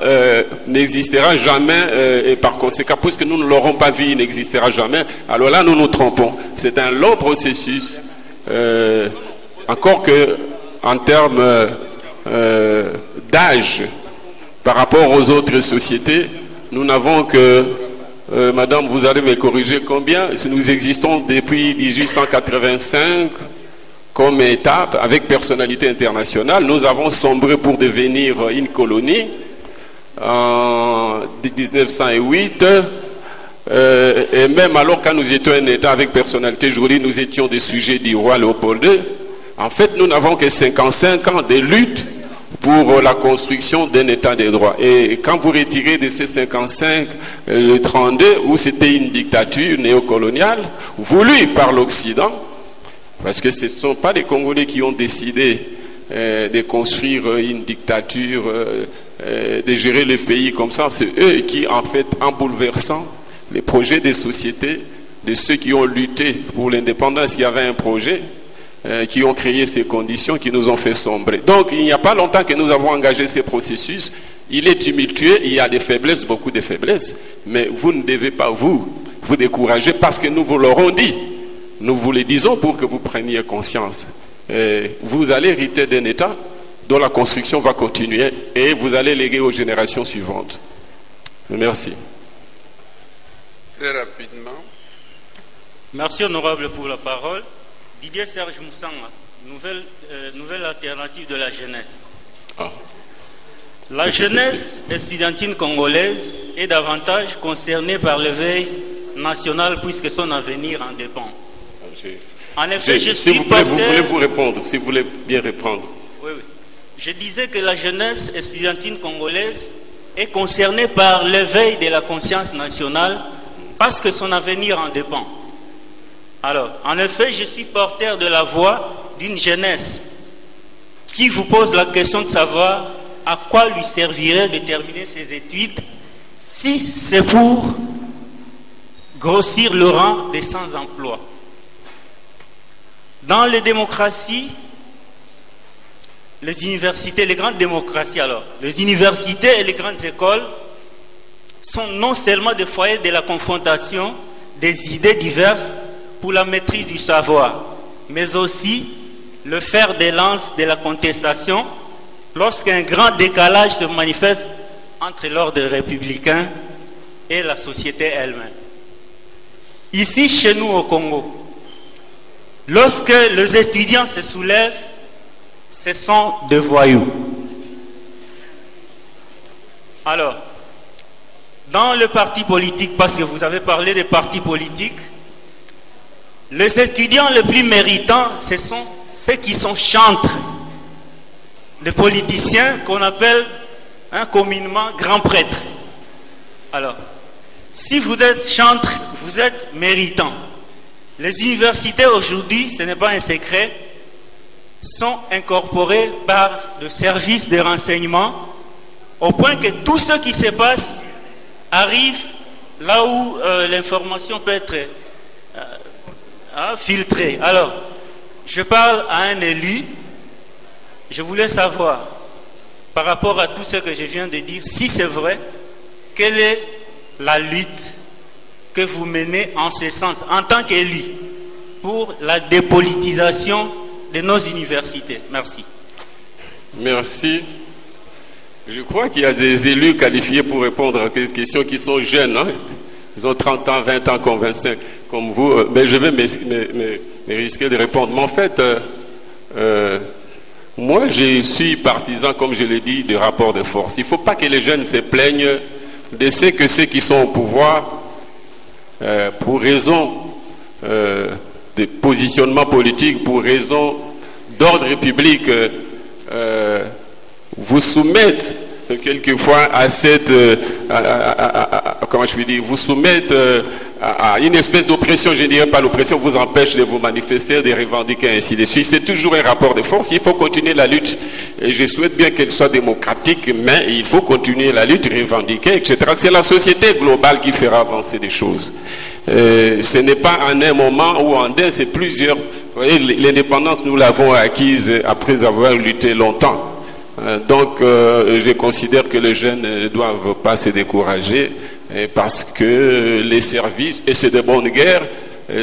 n'existera jamais et par conséquent, puisque nous ne l'aurons pas vu, il n'existera jamais, alors là nous nous trompons. C'est un long processus, encore que en termes d'âge par rapport aux autres sociétés, nous n'avons que, madame, vous allez me corriger, combien? Nous existons depuis 1885 comme étape, avec personnalité internationale. Nous avons sombré pour devenir une colonie en 1908. Et même alors, quand nous étions un État avec personnalité juridique, nous étions des sujets du roi Léopold II. En fait, nous n'avons que 55 ans de lutte pour la construction d'un État de droit. Et quand vous retirez de ces 55 le 32, où c'était une dictature néocoloniale, voulue par l'Occident, parce que ce ne sont pas les Congolais qui ont décidé de construire une dictature, de gérer le pays comme ça. C'est eux qui, en fait, en bouleversant les projets des sociétés, de ceux qui ont lutté pour l'indépendance, il y avait un projet, qui ont créé ces conditions, qui nous ont fait sombrer. Donc, il n'y a pas longtemps que nous avons engagé ces processus. Il est tumultueux, il y a des faiblesses, beaucoup de faiblesses, mais vous ne devez pas vous décourager parce que nous vous l'aurons dit. Nous vous le disons pour que vous preniez conscience. Vous allez hériter d'un État dont la construction va continuer et vous allez léguer aux générations suivantes. Merci. Très rapidement. Merci honorable pour la parole. Didier Serge Moussanga, nouvelle alternative de la jeunesse. La jeunesse estudiantine congolaise est davantage concernée par l'éveil national puisque son avenir en dépend. En effet, je suis porteur... Vous voulez vous répondre, si vous voulez bien répondre. Oui. Je disais que la jeunesse estudiantine congolaise est concernée par l'éveil de la conscience nationale parce que son avenir en dépend. Alors, en effet, je suis porteur de la voix d'une jeunesse qui vous pose la question de savoir à quoi lui servirait de terminer ses études si c'est pour grossir le rang des sans-emploi. Dans les démocraties, les universités, les grandes démocraties alors, les universités et les grandes écoles sont non seulement des foyers de la confrontation des idées diverses pour la maîtrise du savoir, mais aussi le fer de lance de la contestation lorsqu'un grand décalage se manifeste entre l'ordre républicain et la société elle-même. Ici, chez nous au Congo, lorsque les étudiants se soulèvent, ce sont des voyous. Alors, dans le parti politique, parce que vous avez parlé des partis politiques, les étudiants les plus méritants, ce sont ceux qui sont chantres, des politiciens qu'on appelle communément grands prêtres. Alors, si vous êtes chantre, vous êtes méritant. Les universités aujourd'hui, ce n'est pas un secret, sont incorporées par le service de renseignement au point que tout ce qui se passe arrive là où l'information peut être filtrée. Alors, je parle à un élu, je voulais savoir, par rapport à tout ce que je viens de dire, si c'est vrai, quelle est la lutte que vous menez en ce sens, en tant qu'élu, pour la dépolitisation de nos universités. Merci. Merci. Je crois qu'il y a des élus qualifiés pour répondre à ces questions qui sont jeunes. Hein? Ils ont 30 ans, 20 ans, comme 25, comme vous. Mais je vais me risquer de répondre. Mais en fait, moi, je suis partisan, comme je l'ai dit, du rapport de force. Il ne faut pas que les jeunes se plaignent de ce que ceux qui sont au pouvoir, pour raison de positionnement politique, pour raison d'ordre public, vous soumettent quelquefois à cette, comment je puis dire, vous soumettent à une espèce d'oppression, je ne dirais pas l'oppression, vous empêche de vous manifester, de revendiquer, ainsi de suite. C'est toujours un rapport de force, il faut continuer la lutte. Et je souhaite bien qu'elle soit démocratique, mais il faut continuer la lutte, revendiquer, etc. C'est la société globale qui fera avancer les choses. Ce n'est pas en un moment ou en deux, c'est plusieurs. Vous voyez, l'indépendance, nous l'avons acquise après avoir lutté longtemps. Donc, je considère que les jeunes ne doivent pas se décourager parce que les services, et c'est de bonnes guerres,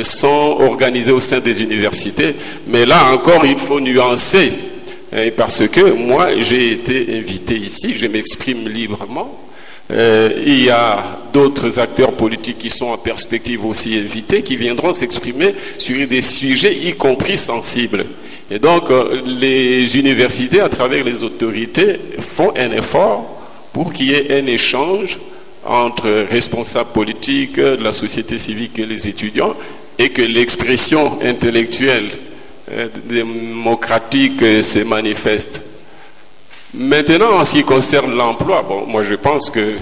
sont organisés au sein des universités. Mais là encore, il faut nuancer parce que moi, j'ai été invité ici, je m'exprime librement. Il y a d'autres acteurs politiques qui sont en perspective aussi invités, qui viendront s'exprimer sur des sujets y compris sensibles. Et donc, les universités, à travers les autorités, font un effort pour qu'il y ait un échange entre responsables politiques, de la société civique et les étudiants, et que l'expression intellectuelle démocratique se manifeste. Maintenant, en ce qui concerne l'emploi, bon, moi je pense que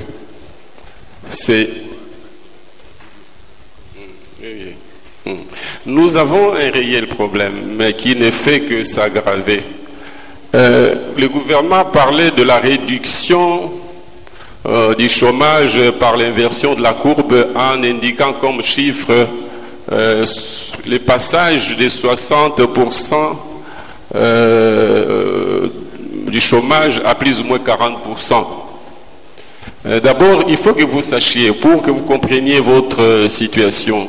c'est... Nous avons un réel problème, mais qui ne fait que s'aggraver. Le gouvernement parlait de la réduction du chômage par l'inversion de la courbe en indiquant comme chiffre les passages de 60% du chômage à plus ou moins 40%. D'abord, il faut que vous sachiez, pour que vous compreniez votre situation,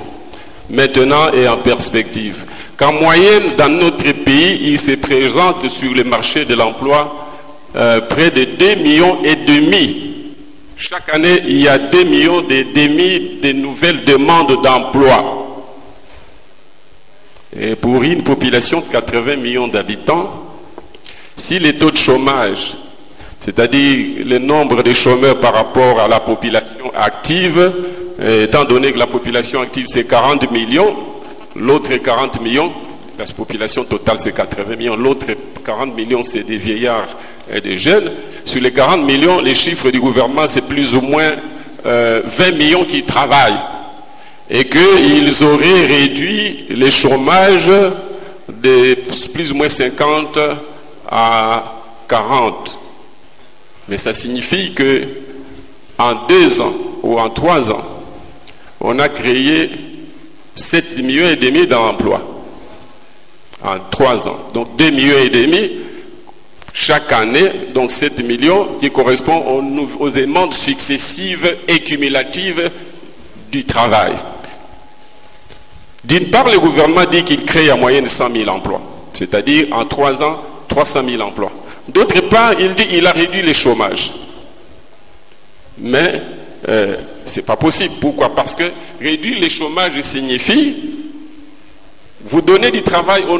maintenant et en perspective, qu'en moyenne, dans notre pays, il se présente sur le marché de l'emploi près de 2,5 millions. Chaque année, il y a 2,5 millions de nouvelles demandes d'emploi. Et pour une population de 80 millions d'habitants, si les taux de chômage, c'est-à-dire le nombre de chômeurs par rapport à la population active, étant donné que la population active c'est 40 millions, l'autre est 40 millions, la population totale c'est 80 millions, l'autre 40 millions c'est des vieillards et des jeunes. Sur les 40 millions, les chiffres du gouvernement c'est plus ou moins 20 millions qui travaillent. Et qu'ils auraient réduit le chômage de plus ou moins 50 à 40. Mais ça signifie que en 2 ans ou en 3 ans, on a créé 7,5 millions d'emplois. En 3 ans. Donc 2,5 millions chaque année, donc 7 millions qui correspond aux demandes successives et cumulatives du travail. D'une part, le gouvernement dit qu'il crée en moyenne 100 000 emplois, c'est-à-dire en 3 ans, 300 000 emplois. D'autre part, il dit qu'il a réduit le chômage. Mais ce n'est pas possible. Pourquoi? Parce que réduire le chômage signifie vous donner du travail aux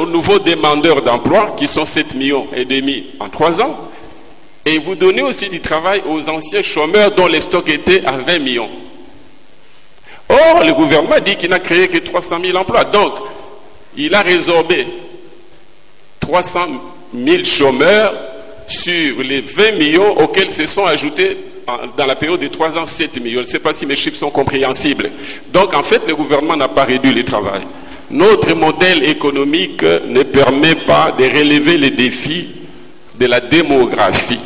nouveaux demandeurs d'emploi, qui sont 7,5 millions en 3 ans, et vous donnez aussi du travail aux anciens chômeurs dont les stocks étaient à 20 millions. Or, le gouvernement dit qu'il n'a créé que 300 000 emplois. Donc, il a résorbé 300 000 chômeurs sur les 20 millions auxquels se sont ajoutés dans la période de 3 ans 7 millions. Je ne sais pas si mes chiffres sont compréhensibles. Donc en fait, le gouvernement n'a pas réduit le travail. Notre modèle économique ne permet pas de relever les défis de la démographie.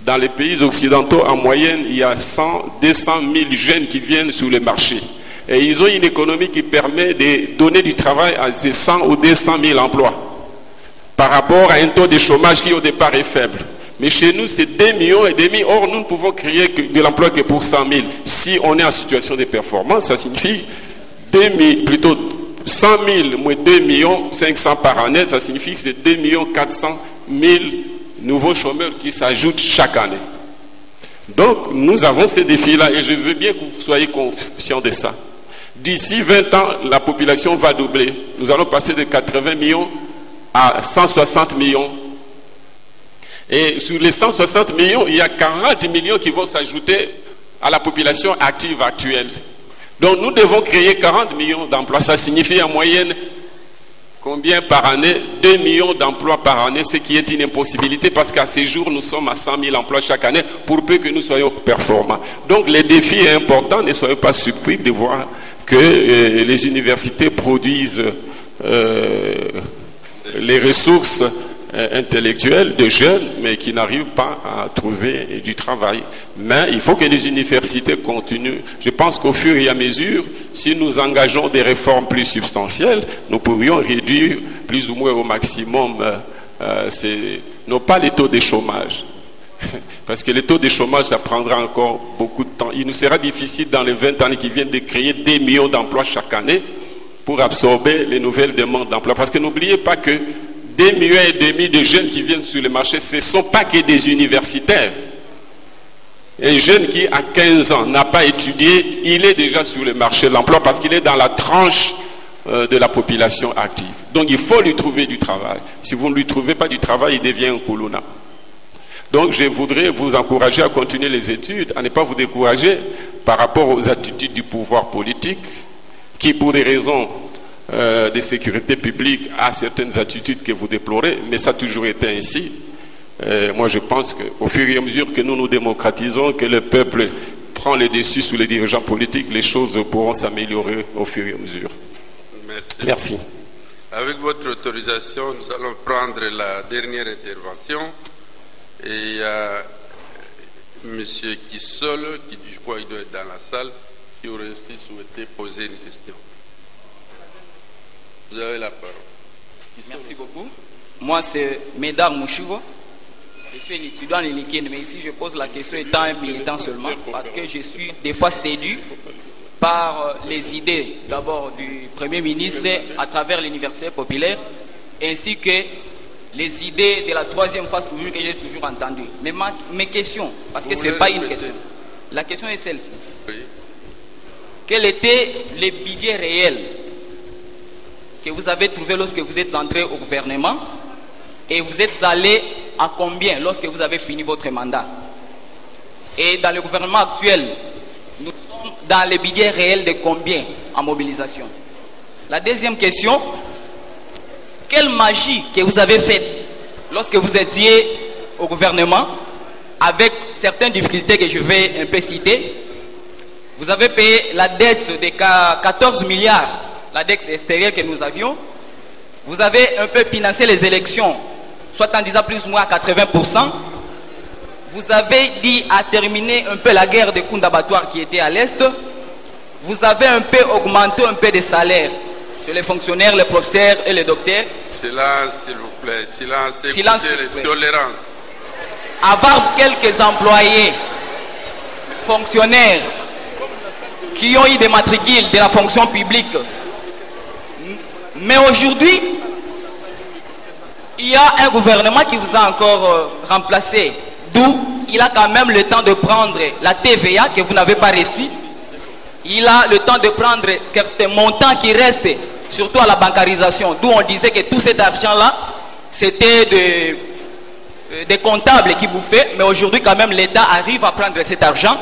Dans les pays occidentaux, en moyenne, il y a 100, 200 000 jeunes qui viennent sur le marché. Et ils ont une économie qui permet de donner du travail à ces 100 ou 200 000 emplois. Par rapport à un taux de chômage qui au départ est faible. Mais chez nous, c'est 2,5 millions. Or, nous ne pouvons créer de l'emploi que pour 100 000. Si on est en situation de performance, ça signifie 100 000 moins 2 500 000 par année, ça signifie que c'est 2 400 000 nouveaux chômeurs qui s'ajoutent chaque année. Donc, nous avons ces défis-là et je veux bien que vous soyez conscients de ça. D'ici 20 ans, la population va doubler. Nous allons passer de 80 millions à 160 millions. Et sur les 160 millions, il y a 40 millions qui vont s'ajouter à la population active actuelle. Donc nous devons créer 40 millions d'emplois. Ça signifie en moyenne combien par année? 2 millions d'emplois par année, ce qui est une impossibilité parce qu'à ce jour, nous sommes à 100 000 emplois chaque année pour peu que nous soyons performants. Donc les défis importants, ne soyez pas surpris de voir que les universités produisent les ressources intellectuels de jeunes, mais qui n'arrivent pas à trouver du travail. Mais il faut que les universités continuent. Je pense qu'au fur et à mesure, si nous engageons des réformes plus substantielles, nous pourrions réduire plus ou moins au maximum, non pas les taux de chômage. Parce que les taux de chômage, ça prendra encore beaucoup de temps. Il nous sera difficile dans les 20 années qui viennent de créer des millions d'emplois chaque année pour absorber les nouvelles demandes d'emploi. Parce que n'oubliez pas que 2,5 millions de jeunes qui viennent sur le marché, ce ne sont pas que des universitaires. Un jeune qui a 15 ans n'a pas étudié, il est déjà sur le marché de l'emploi parce qu'il est dans la tranche de la population active. Donc il faut lui trouver du travail. Si vous ne lui trouvez pas du travail, il devient un Kuluna. Donc je voudrais vous encourager à continuer les études, à ne pas vous décourager par rapport aux attitudes du pouvoir politique qui, pour des raisons de sécurité publique, a certaines attitudes que vous déplorez, mais ça a toujours été ainsi. Moi je pense qu'au fur et à mesure que nous nous démocratisons, que le peuple prend le dessus sous les dirigeants politiques, les choses pourront s'améliorer au fur et à mesure. Merci. Merci. Avec votre autorisation, nous allons prendre la dernière intervention. Et il y a M. Kissol, qui je crois il doit être dans la salle, qui aurait aussi souhaité poser une question. Vous avez la parole. Merci beaucoup. Moi, c'est Médard Mouchougo. Je suis un étudiant en Lilikine, mais ici, je pose la question étant un militant seulement, parce que je suis des fois séduit par les idées, d'abord du Premier ministre à travers l'université populaire, ainsi que les idées de la troisième phase toujours que j'ai toujours entendues. Mais mes questions, parce que ce n'est pas une question. La question est celle-ci. Oui. Quel était le budget réel que vous avez trouvé lorsque vous êtes entré au gouvernement et vous êtes allé à combien lorsque vous avez fini votre mandat? Et dans le gouvernement actuel, nous sommes dans le budget réel de combien en mobilisation? La deuxième question, quelle magie que vous avez faite lorsque vous étiez au gouvernement avec certaines difficultés que je vais un peu citer? Vous avez payé la dette de 14 milliards, la dette extérieure que nous avions. Vous avez un peu financé les élections, soit en disant plus ou moins à 80%. Vous avez dit à terminer un peu la guerre des coups d'abattoir qui était à l'Est. Vous avez un peu augmenté un peu des salaires chez les fonctionnaires, les professeurs et les docteurs. Silence, s'il vous plaît. Silence, silence, écoutez, tolérance. Avoir quelques employés, fonctionnaires, qui ont eu des matricules de la fonction publique. Mais aujourd'hui, il y a un gouvernement qui vous a encore remplacé. D'où il a quand même le temps de prendre la TVA que vous n'avez pas reçue. Il a le temps de prendre quelques montants qui restent, surtout à la bancarisation. D'où on disait que tout cet argent-là, c'était des comptables qui bouffaient. Mais aujourd'hui, quand même, l'État arrive à prendre cet argent.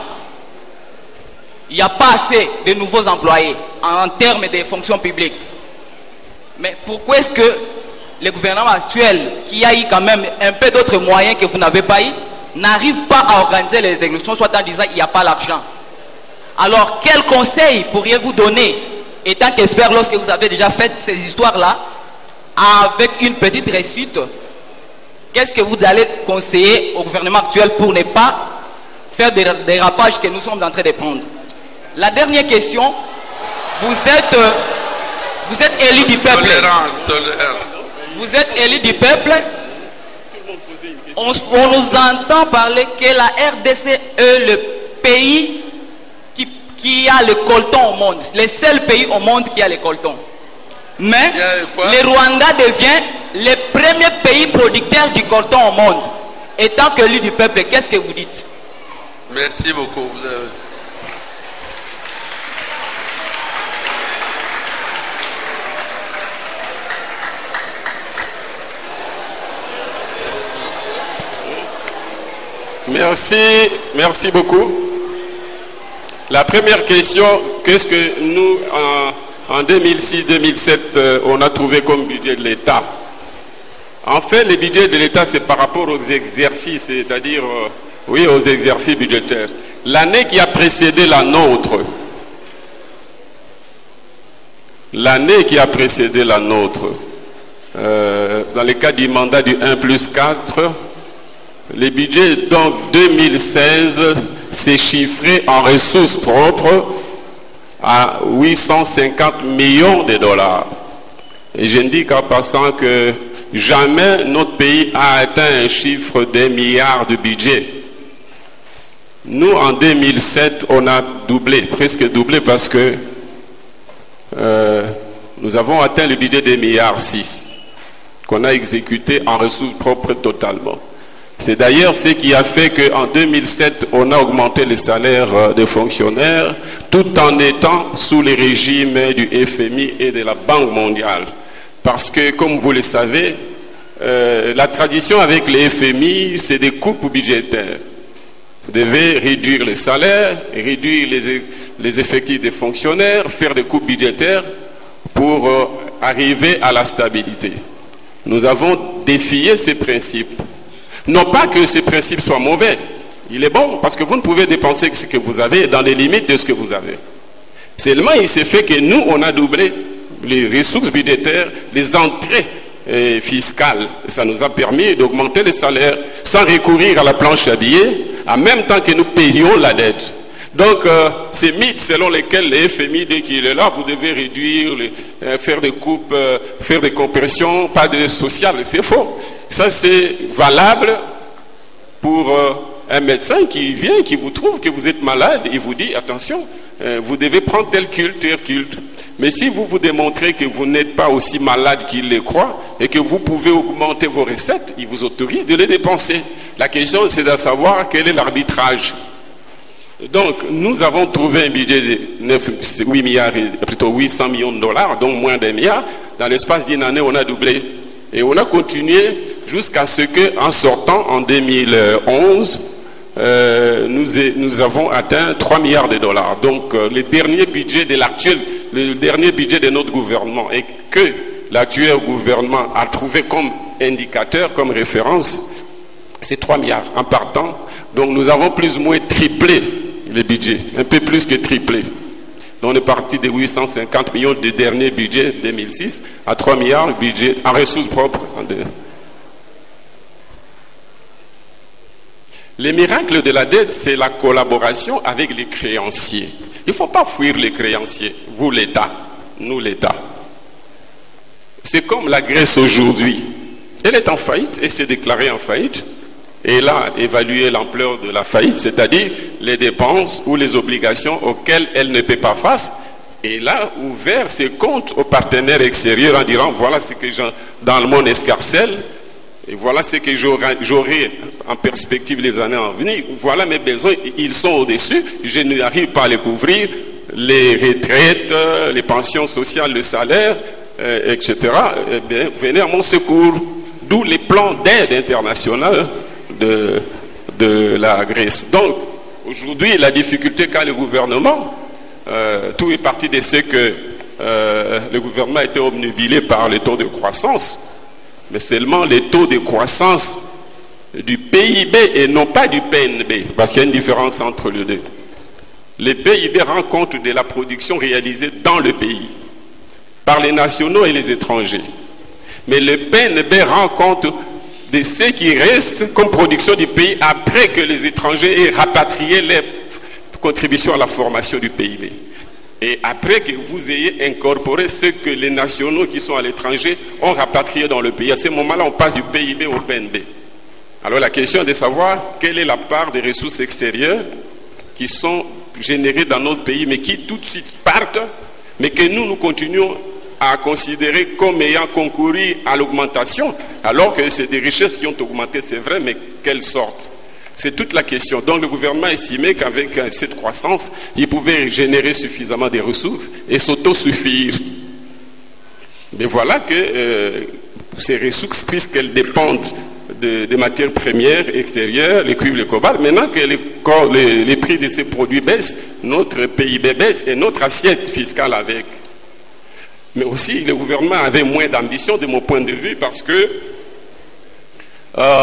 Il n'y a pas assez de nouveaux employés en termes de fonctions publiques. Mais pourquoi est-ce que le gouvernement actuel, qui a eu quand même un peu d'autres moyens que vous n'avez pas eu, n'arrive pas à organiser les élections, soit en disant il n'y a pas l'argent. Alors, quel conseil pourriez-vous donner, étant qu'expert, lorsque vous avez déjà fait ces histoires-là, avec une petite réussite, qu'est-ce que vous allez conseiller au gouvernement actuel pour ne pas faire des dérapages que nous sommes en train de prendre? La dernière question, vous êtes élu du peuple. Vous êtes élu du peuple. On nous entend parler que la RDC est le pays qui a le coltan au monde. Le seul pays au monde qui a le coltan. Mais le Rwanda devient le premier pays producteur du coltan au monde. Étant que l'élu du peuple, qu'est-ce que vous dites? Merci beaucoup. Merci beaucoup. La première question, qu'est-ce que nous, en 2006-2007, on a trouvé comme budget de l'État? En fait, le budget de l'État, c'est par rapport aux exercices, c'est-à-dire, oui, aux exercices budgétaires. L'année qui a précédé la nôtre, dans le cas du mandat du 1+4, le budget donc 2016 s'est chiffré en ressources propres à 850 millions de dollars. Et j'indique en passant que jamais notre pays a atteint un chiffre d'1 milliard de budget. Nous, en 2007, on a doublé, presque doublé, parce que nous avons atteint le budget de 1,6 milliard qu'on a exécuté en ressources propres totalement. C'est d'ailleurs ce qui a fait qu'en 2007, on a augmenté les salaires des fonctionnaires tout en étant sous les régimes du FMI et de la Banque mondiale. Parce que, comme vous le savez, la tradition avec le FMI, c'est des coupes budgétaires. Vous devez réduire les salaires, réduire les effectifs des fonctionnaires, faire des coupes budgétaires pour arriver à la stabilité. Nous avons défié ces principes. Non pas que ces principes soient mauvais, il est bon, parce que vous ne pouvez dépenser ce que vous avez dans les limites de ce que vous avez. Seulement, il s'est fait que nous, on a doublé les ressources budgétaires, les entrées fiscales. Ça nous a permis d'augmenter les salaires sans recourir à la planche à billets, en même temps que nous payions la dette. Donc, ces mythes selon lesquels le FMI, dès qu'il est là, vous devez réduire, faire des coupes, faire des compressions, pas de social, c'est faux. Ça, c'est valable pour un médecin qui vient, qui vous trouve que vous êtes malade et vous dit, attention, vous devez prendre tel culte. Mais si vous vous démontrez que vous n'êtes pas aussi malade qu'il le croit et que vous pouvez augmenter vos recettes, il vous autorise de les dépenser. La question, c'est de savoir quel est l'arbitrage. Donc, nous avons trouvé un budget de 800 millions de dollars, donc moins d'1 milliard. Dans l'espace d'une année, on a doublé. Et on a continué jusqu'à ce qu'en sortant en 2011, nous avons atteint 3 milliards de dollars. Donc, le dernier budget de notre gouvernement, et que l'actuel gouvernement a trouvé comme indicateur, comme référence, c'est 3 milliards en partant. Donc, nous avons plus ou moins triplé le budget, un peu plus que triplé. Donc, on est parti de 850 millions du dernier budget 2006 à 3 milliards de budget en ressources propres. Le miracle de la dette, c'est la collaboration avec les créanciers. Il ne faut pas fuir les créanciers, vous l'État, nous l'État. C'est comme la Grèce aujourd'hui. Elle est en faillite et s'est déclarée en faillite. Et là, évaluer l'ampleur de la faillite, c'est-à-dire les dépenses ou les obligations auxquelles elle ne peut pas face. Et là, ouvert ses comptes aux partenaires extérieurs en disant, voilà ce que j'ai dans le monde escarcelle, et voilà ce que j'aurai en perspective les années à venir. Voilà mes besoins, ils sont au-dessus, je n'arrive pas à les couvrir, les retraites, les pensions sociales, le salaire, etc. Eh bien, venez à mon secours. D'où les plans d'aide internationale de la Grèce. Donc, aujourd'hui, la difficulté qu'a le gouvernement, tout est parti de ce que le gouvernement a été obnubilé par les taux de croissance, mais seulement les taux de croissance du PIB et non pas du PNB, parce qu'il y a une différence entre les deux. Le PIB rend compte de la production réalisée dans le pays, par les nationaux et les étrangers. Mais le PNB rend compte de ce qui reste comme production du pays après que les étrangers aient rapatrié les contributions à la formation du PIB. Et après que vous ayez incorporé ce que les nationaux qui sont à l'étranger ont rapatrié dans le pays. À ce moment-là, on passe du PIB au PNB. Alors la question est de savoir quelle est la part des ressources extérieures qui sont générées dans notre pays, mais qui tout de suite partent, mais que nous continuons à considérer comme ayant concouru à l'augmentation, alors que c'est des richesses qui ont augmenté, c'est vrai, mais quelle sorte? C'est toute la question. Donc le gouvernement estimait qu'avec cette croissance, il pouvait générer suffisamment de ressources et s'autosuffire. Mais voilà que ces ressources, puisqu'elles dépendent des matières premières extérieures, le cuivre, le cobalt, maintenant que les prix de ces produits baissent, notre PIB baisse et notre assiette fiscale avec. Mais aussi, le gouvernement avait moins d'ambition de mon point de vue parce que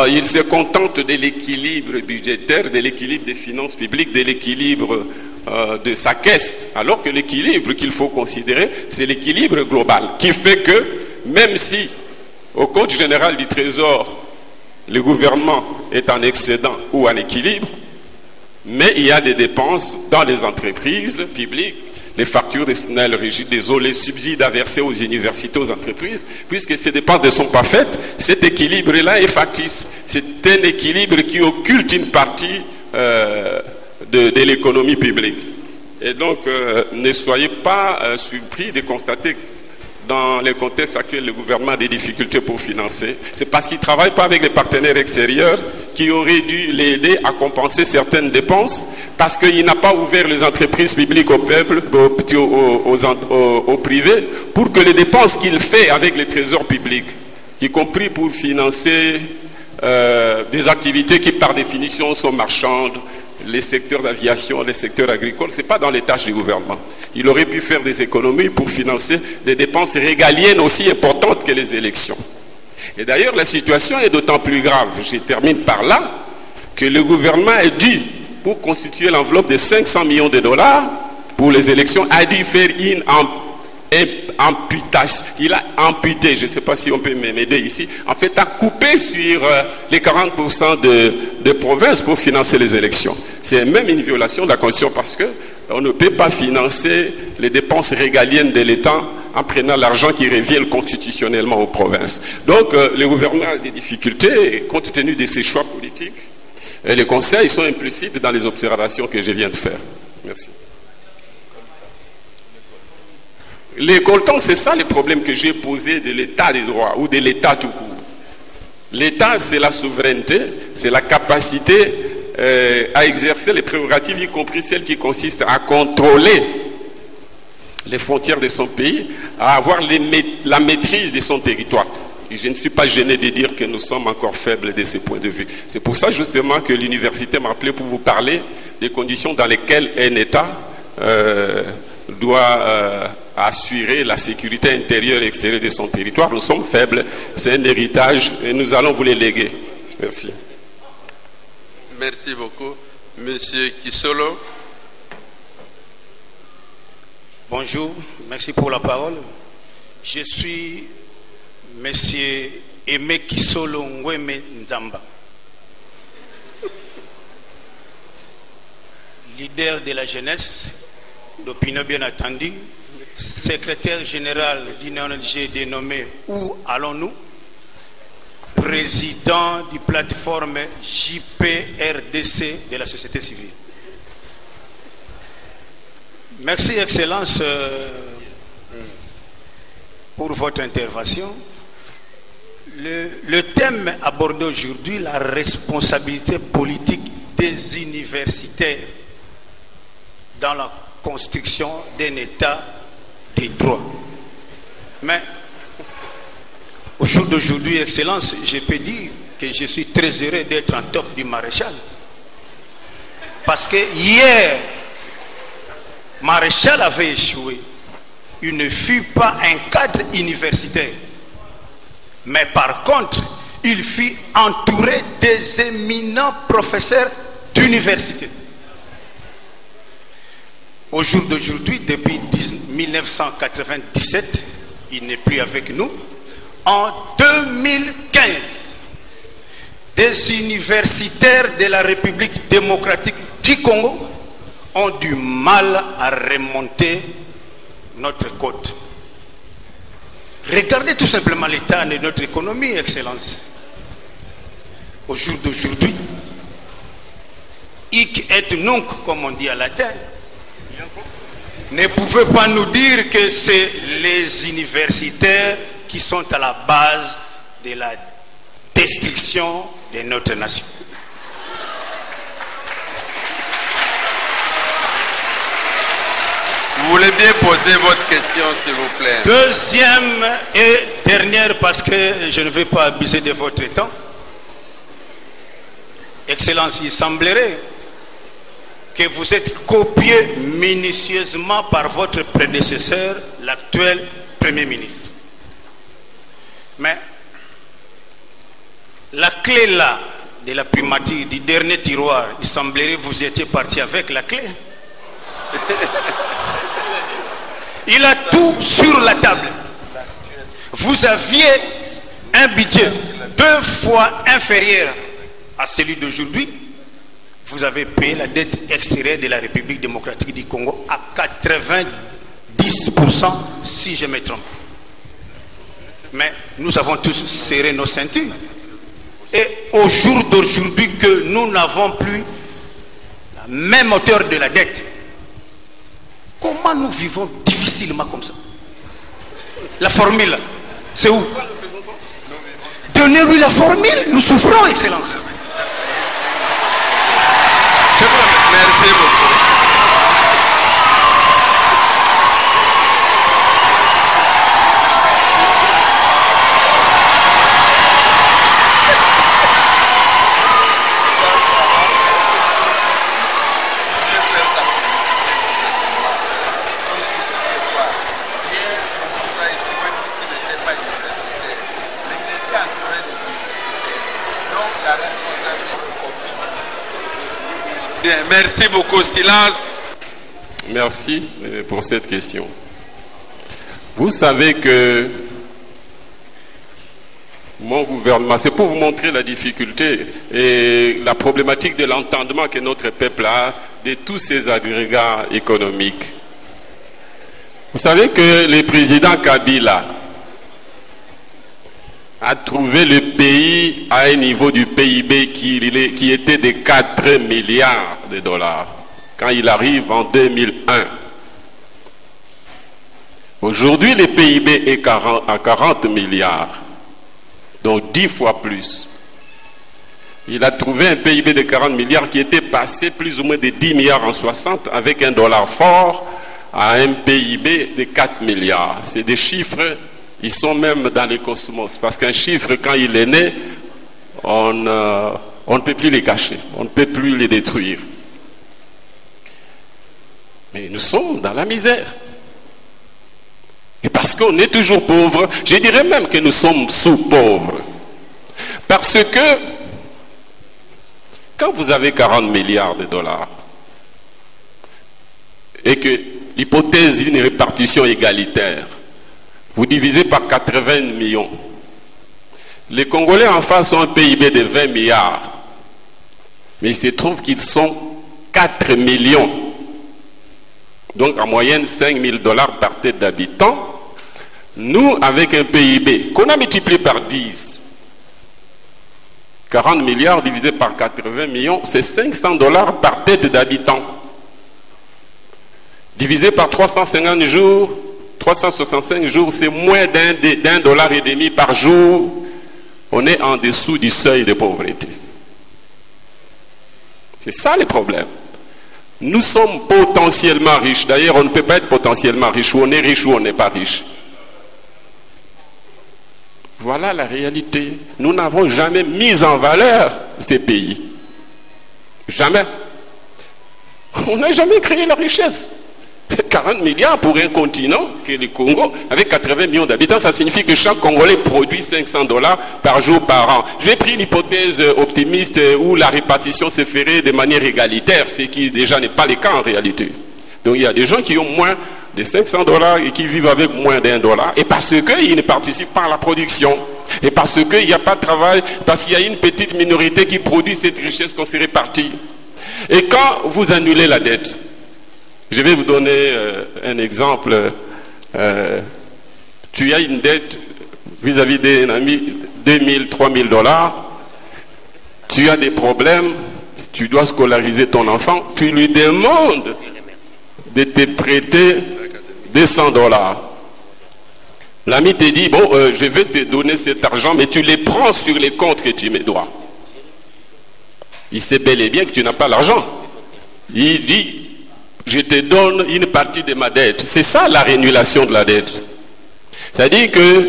il se contente de l'équilibre budgétaire, de l'équilibre des finances publiques, de l'équilibre de sa caisse. Alors que l'équilibre qu'il faut considérer, c'est l'équilibre global, qui fait que même si au compte général du Trésor, le gouvernement est en excédent ou en équilibre, mais il y a des dépenses dans les entreprises publiques, les factures destinées à le régime des eaux, les subsides à verser aux universités, aux entreprises, puisque ces dépenses ne sont pas faites, cet équilibre-là est factice. C'est un équilibre qui occulte une partie de l'économie publique. Et donc, ne soyez pas surpris de constater que dans le contexte actuel, le gouvernement a des difficultés pour financer. C'est parce qu'il ne travaille pas avec les partenaires extérieurs qui auraient dû l'aider à compenser certaines dépenses, parce qu'il n'a pas ouvert les entreprises publiques au peuple, au privé, pour que les dépenses qu'il fait avec les trésors publics, y compris pour financer des activités qui par définition sont marchandes, les secteurs d'aviation, les secteurs agricoles, ce n'est pas dans les tâches du gouvernement. Il aurait pu faire des économies pour financer des dépenses régaliennes aussi importantes que les élections. Et d'ailleurs, la situation est d'autant plus grave, je termine par là, que le gouvernement a dû, pour constituer l'enveloppe de 500 millions de dollars pour les élections, a dû faire une amputation. Il a amputé, je ne sais pas si on peut m'aider ici, en fait, a coupé sur les 40% de provinces pour financer les élections. C'est même une violation de la Constitution parce qu'on ne peut pas financer les dépenses régaliennes de l'État en prenant l'argent qui revient constitutionnellement aux provinces. Donc, le gouvernement a des difficultés compte tenu de ses choix politiques. Et les conseils sont implicites dans les observations que je viens de faire. Merci. Les coltons, c'est ça le problème que j'ai posé de l'état des droits ou de l'état tout court. L'état, c'est la souveraineté, c'est la capacité à exercer les prérogatives, y compris celles qui consistent à contrôler les frontières de son pays, à avoir la maîtrise de son territoire. Et je ne suis pas gêné de dire que nous sommes encore faibles de ce point de vue. C'est pour ça justement que l'université m'a appelé pour vous parler des conditions dans lesquelles un État doit assurer la sécurité intérieure et extérieure de son territoire. Nous sommes faibles, c'est un héritage et nous allons vous les léguer. Merci. Merci beaucoup. Monsieur Kisolo. Bonjour, merci pour la parole. Je suis Monsieur Aimé Kisolo Ngweme Nzamba, leader de la jeunesse, d'opinion bien attendue, secrétaire général d'une ONG dénommée Où allons-nous, président du plateforme JPRDC de la société civile. Merci, Excellence, pour votre intervention. Le thème abordé aujourd'hui, la responsabilité politique des universitaires dans la construction d'un État des droits. Mais au jour d'aujourd'hui, Excellence, je peux dire que je suis très heureux d'être en top du maréchal. Parce que hier, Maréchal avait échoué. Il ne fut pas un cadre universitaire. Mais par contre, il fut entouré des éminents professeurs d'université. Au jour d'aujourd'hui, depuis 1997, il n'est plus avec nous. En 2015, des universitaires de la République démocratique du Congo ont du mal à remonter notre côte. Regardez tout simplement l'état de notre économie, Excellence. Au jour d'aujourd'hui, hic et nunc, comme on dit à latin, ne pouvez pas nous dire que c'est les universitaires qui sont à la base de la destruction de notre nation. Vous voulez bien poser votre question, s'il vous plaît. Deuxième et dernière, parce que je ne vais pas abuser de votre temps. Excellence, il semblerait que vous êtes copié minutieusement par votre prédécesseur, l'actuel Premier ministre. Mais la clé là, de la primature, du dernier tiroir, il semblerait que vous étiez parti avec la clé. Il a tout sur la table. Vous aviez un budget 2 fois inférieur à celui d'aujourd'hui. Vous avez payé la dette extérieure de la République démocratique du Congo à 90%, si je me trompe. Mais nous avons tous serré nos ceintures. Et au jour d'aujourd'hui que nous n'avons plus la même hauteur de la dette, comment nous vivons difficilement comme ça? La formule, c'est où? Donnez-lui la formule, nous souffrons, Excellence. Merci beaucoup. Bien, merci beaucoup. Silence. Merci pour cette question. Vous savez que mon gouvernement, c'est pour vous montrer la difficulté et la problématique de l'entendement que notre peuple a de tous ces agrégats économiques. Vous savez que le président Kabila a trouvé le pays à un niveau du PIB qui était de 4 milliards de dollars quand il arrive en 2001. Aujourd'hui, le PIB est à 40 milliards, donc 10 fois plus. Il a trouvé un PIB de 40 milliards qui était passé plus ou moins de 10 milliards en 60 avec un dollar fort à un PIB de 4 milliards. C'est des chiffres. Ils sont même dans le cosmos. Parce qu'un chiffre, quand il est né, on ne peut plus les cacher. On ne peut plus les détruire. Mais nous sommes dans la misère. Et parce qu'on est toujours pauvre, je dirais même que nous sommes sous-pauvres. Parce que, quand vous avez 40 milliards de dollars, et que l'hypothèse d'une répartition égalitaire, vous divisez par 80 millions. Les Congolais en face ont un PIB de 20 milliards. Mais il se trouve qu'ils sont 4 millions. Donc en moyenne 5 000 $ par tête d'habitant. Nous, avec un PIB qu'on a multiplié par 10, 40 milliards divisé par 80 millions, c'est 500 $ par tête d'habitant. Divisé par 350 jours, 365 jours, c'est moins d'1,5 $ par jour. On est en dessous du seuil de pauvreté. C'est ça le problème. Nous sommes potentiellement riches. D'ailleurs, on ne peut pas être potentiellement riche. Ou on est riche ou on n'est pas riche. Voilà la réalité. Nous n'avons jamais mis en valeur ces pays. Jamais. On n'a jamais créé la richesse. 40 milliards pour un continent, qui est le Congo, avec 80 millions d'habitants, ça signifie que chaque Congolais produit $500 par jour, par an. J'ai pris l'hypothèse optimiste où la répartition se ferait de manière égalitaire, ce qui déjà n'est pas le cas en réalité. Donc il y a des gens qui ont moins de $500 et qui vivent avec moins d'$1, et parce qu'ils ne participent pas à la production, et parce qu'il n'y a pas de travail, parce qu'il y a une petite minorité qui produit cette richesse qu'on s'est répartie. Et quand vous annulez la dette, je vais vous donner un exemple. Tu as une dette vis-à-vis d'un ami, $2 000, $3 000. Tu as des problèmes, tu dois scolariser ton enfant. Tu lui demandes de te prêter $200. L'ami te dit, bon, je vais te donner cet argent, mais tu les prends sur les comptes que tu me dois. Il sait bel et bien que tu n'as pas l'argent. Il dit, je te donne une partie de ma dette. C'est ça la rannulation de la dette. C'est-à-dire que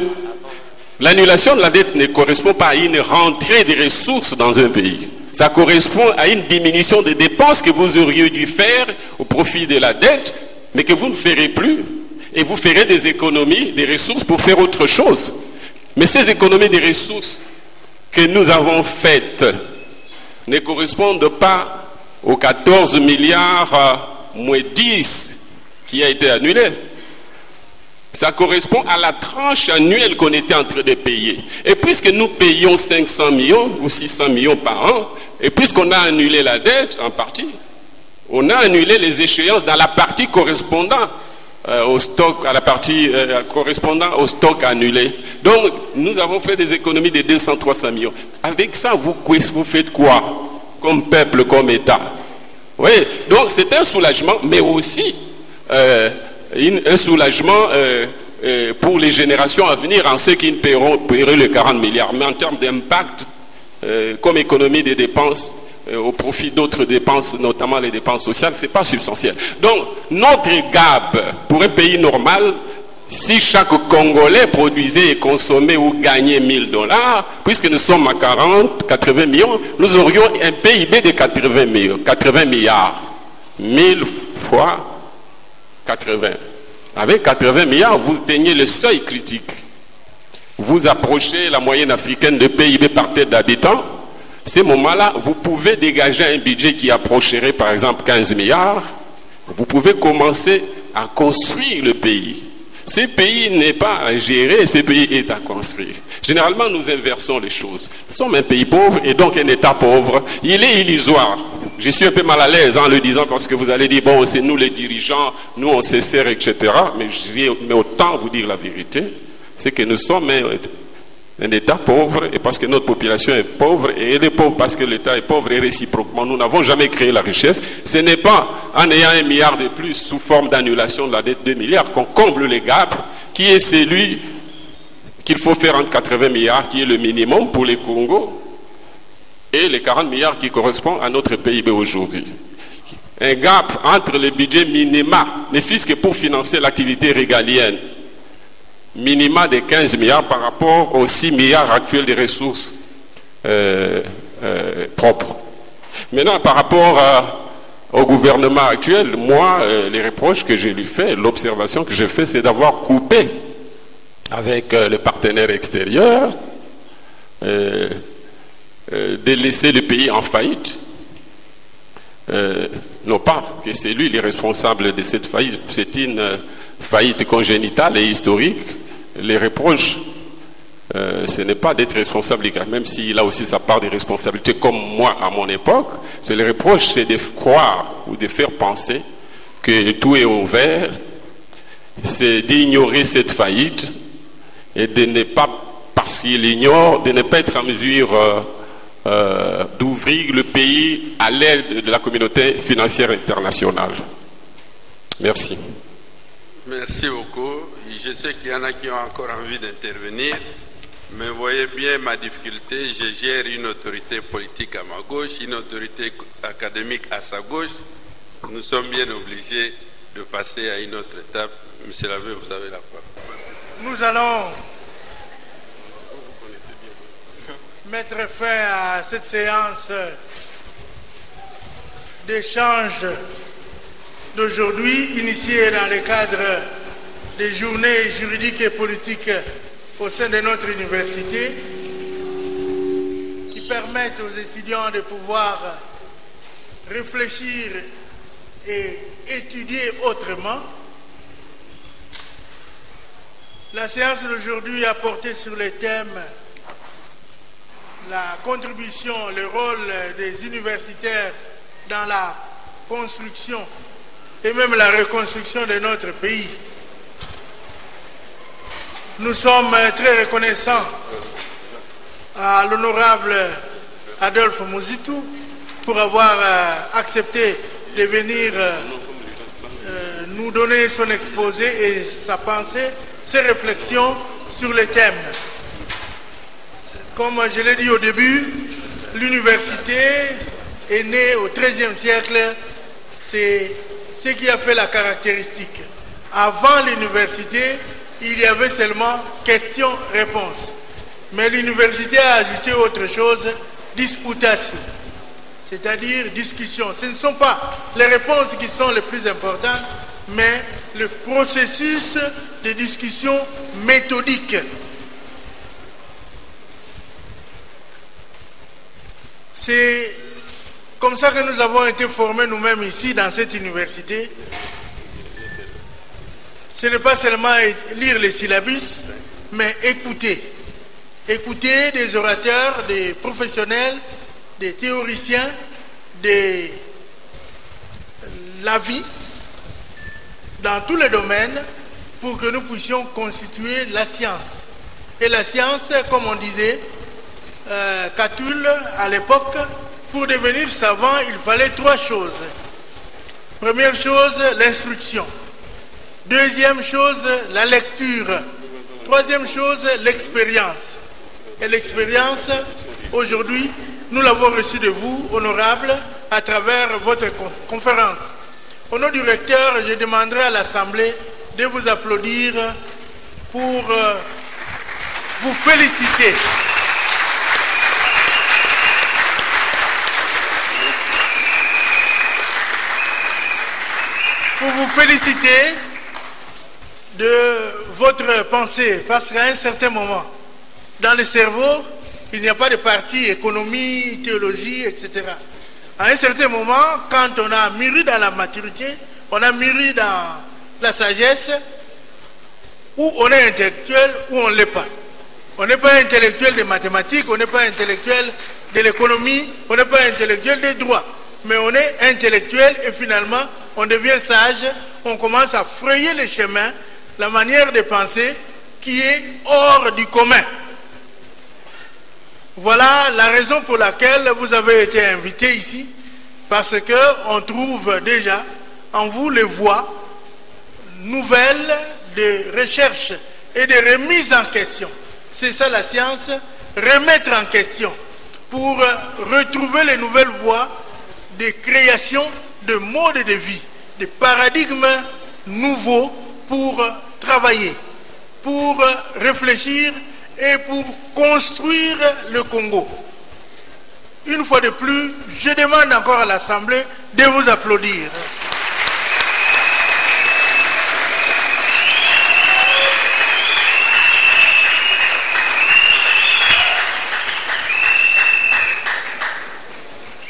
l'annulation de la dette ne correspond pas à une rentrée des ressources dans un pays. Ça correspond à une diminution des dépenses que vous auriez dû faire au profit de la dette, mais que vous ne ferez plus. Et vous ferez des économies, des ressources pour faire autre chose. Mais ces économies des ressources que nous avons faites ne correspondent pas aux 14 milliards moins 10 qui a été annulé. Ça correspond à la tranche annuelle qu'on était en train de payer. Et puisque nous payons 500 millions ou 600 millions par an, et puisqu'on a annulé la dette en partie, on a annulé les échéances dans la partie correspondant au stock, à la partie correspondant au stock annulé. Donc, nous avons fait des économies de 200-300 millions. Avec ça, vous faites quoi comme peuple, comme État? Oui, donc c'est un soulagement, mais aussi un soulagement pour les générations à venir, en ceux qui ne paieront les 40 milliards. Mais en termes d'impact, comme économie des dépenses, au profit d'autres dépenses, notamment les dépenses sociales, ce n'est pas substantiel. Donc, notre gap, pour un pays normal, si chaque Congolais produisait et consommait ou gagnait $1000, puisque nous sommes à 80 millions, nous aurions un PIB de 80 milliards. 1000 fois 80. Avec 80 milliards, vous atteignez le seuil critique. Vous approchez la moyenne africaine de PIB par tête d'habitants. À ce moment-là, vous pouvez dégager un budget qui approcherait par exemple 15 milliards. Vous pouvez commencer à construire le pays. Ce pays n'est pas à gérer, ce pays est à construire. Généralement, nous inversons les choses. Nous sommes un pays pauvre et donc un État pauvre. Il est illusoire. Je suis un peu mal à l'aise en le disant parce que vous allez dire, bon, c'est nous les dirigeants, nous on se sert, etc. Mais autant vous dire la vérité, c'est que nous sommes un État pauvre, et parce que notre population est pauvre, et elle est pauvre parce que l'État est pauvre, et réciproquement, nous n'avons jamais créé la richesse. Ce n'est pas en ayant 1 milliard de plus sous forme d'annulation de la dette de 2 milliards qu'on comble le gap, qui est celui qu'il faut faire entre 80 milliards, qui est le minimum pour les Congo, et les 40 milliards qui correspondent à notre PIB aujourd'hui. Un gap entre le budget minima, ne fût-ce que pour financer l'activité régalienne, minima de 15 milliards par rapport aux 6 milliards actuels des ressources propres. Maintenant, par rapport au gouvernement actuel, moi, les reproches que je lui fais, l'observation que je fais, c'est d'avoir coupé avec les partenaires extérieurs, de laisser le pays en faillite. Non pas que c'est lui le responsable de cette faillite, c'est une faillite congénitale et historique. Les reproches, ce n'est pas d'être responsable, même s'il a aussi sa part de responsabilité, comme moi à mon époque. Les reproches, c'est de croire ou de faire penser que tout est ouvert, c'est d'ignorer cette faillite et de ne pas, parce qu'il ignore, de ne pas être en mesure d'ouvrir le pays à l'aide de la communauté financière internationale. Merci. Merci beaucoup. Je sais qu'il y en a qui ont encore envie d'intervenir, mais vous voyez bien ma difficulté. Je gère une autorité politique à ma gauche, une autorité académique à sa gauche. Nous sommes bien obligés de passer à une autre étape. Monsieur Lavé, vous avez la parole. Nous allons mettre fin à cette séance d'échange d'aujourd'hui, initiée dans le cadre des journées juridiques et politiques au sein de notre université, qui permettent aux étudiants de pouvoir réfléchir et étudier autrement. La séance d'aujourd'hui a porté sur le thème la contribution, le rôle des universitaires dans la construction et même la reconstruction de notre pays. Nous sommes très reconnaissants à l'honorable Adolphe Mouzitou pour avoir accepté de venir nous donner son exposé et sa pensée, ses réflexions sur le thème. Comme je l'ai dit au début, l'université est née au XIIIe siècle. C'est ce qui a fait la caractéristique. Avant l'université, il y avait seulement questions-réponses. Mais l'université a ajouté autre chose, disputation, c'est-à-dire discussion. Ce ne sont pas les réponses qui sont les plus importantes, mais le processus de discussion méthodique. C'est comme ça que nous avons été formés nous-mêmes ici dans cette université. Ce n'est pas seulement lire les syllabus, mais écouter. Écouter des orateurs, des professionnels, des théoriciens, de la vie, dans tous les domaines, pour que nous puissions constituer la science. Et la science, comme on disait, Catulle, à l'époque, pour devenir savant, il fallait trois choses. Première chose, l'instruction. Deuxième chose, la lecture. Troisième chose, l'expérience. Et l'expérience, aujourd'hui, nous l'avons reçue de vous, honorable, à travers votre conférence. Au nom du recteur, je demanderai à l'Assemblée de vous applaudir pour vous féliciter. Pour vous féliciter de votre pensée, parce qu'à un certain moment, dans le cerveau, il n'y a pas de partie économie, théologie, etc. À un certain moment, quand on a mûri dans la maturité, on a mûri dans la sagesse, où on est intellectuel, ou on ne l'est pas. On n'est pas intellectuel des mathématiques, on n'est pas intellectuel de l'économie, on n'est pas intellectuel des droits. Mais on est intellectuel et finalement, on devient sage, on commence à frayer les chemins, la manière de penser qui est hors du commun. Voilà la raison pour laquelle vous avez été invité ici, parce qu'on trouve déjà en vous les voies nouvelles de recherche et de remise en question. C'est ça la science, remettre en question pour retrouver les nouvelles voies de création de modes de vie, de paradigmes nouveaux pour travailler, pour réfléchir et pour construire le Congo. Une fois de plus, je demande encore à l'Assemblée de vous applaudir.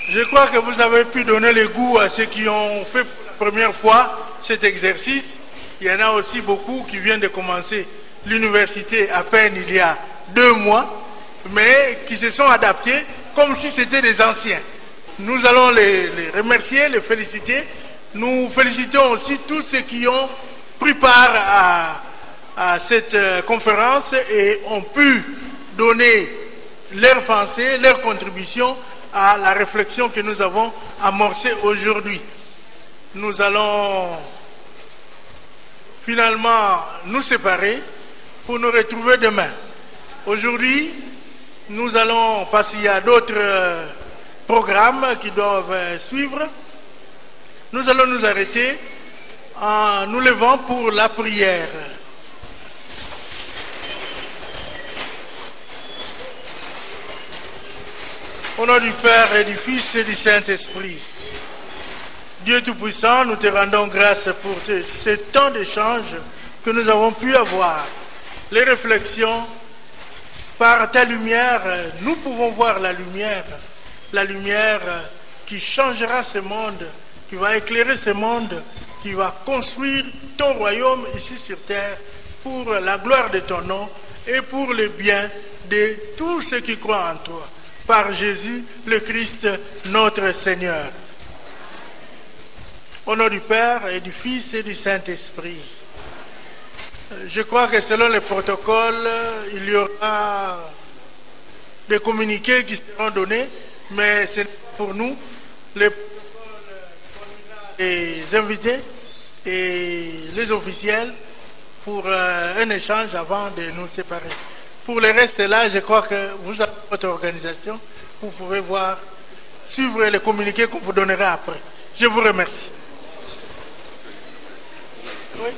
Je crois que vous avez pu donner le goût à ceux qui ont fait pour la première fois cet exercice. Il y en a aussi beaucoup qui viennent de commencer l'université à peine il y a 2 mois, mais qui se sont adaptés comme si c'était des anciens. Nous allons les remercier, les féliciter. Nous félicitons aussi tous ceux qui ont pris part à cette conférence et ont pu donner leurs pensées, leurs contributions à la réflexion que nous avons amorcée aujourd'hui. Nous allons finalement nous séparer pour nous retrouver demain. Aujourd'hui, nous allons passer à d'autres programmes qui doivent suivre. Nous allons nous arrêter en nous levant pour la prière. Au nom du Père et du Fils et du Saint-Esprit. Dieu Tout-Puissant, nous te rendons grâce pour ce temps d'échange que nous avons pu avoir. Les réflexions, par ta lumière, nous pouvons voir la lumière qui changera ce monde, qui va éclairer ce monde, qui va construire ton royaume ici sur terre pour la gloire de ton nom et pour le bien de tous ceux qui croient en toi. Par Jésus, le Christ, notre Seigneur. Au nom du Père et du Fils et du Saint-Esprit. Je crois que selon les protocoles, il y aura des communiqués qui seront donnés, mais c'est pour nous les protocoles, les invités et les officiels pour un échange avant de nous séparer. Pour le reste là, je crois que vous avez votre organisation, vous pouvez voir, suivre les communiqués qu'on vous donnera après. Je vous remercie. Oui.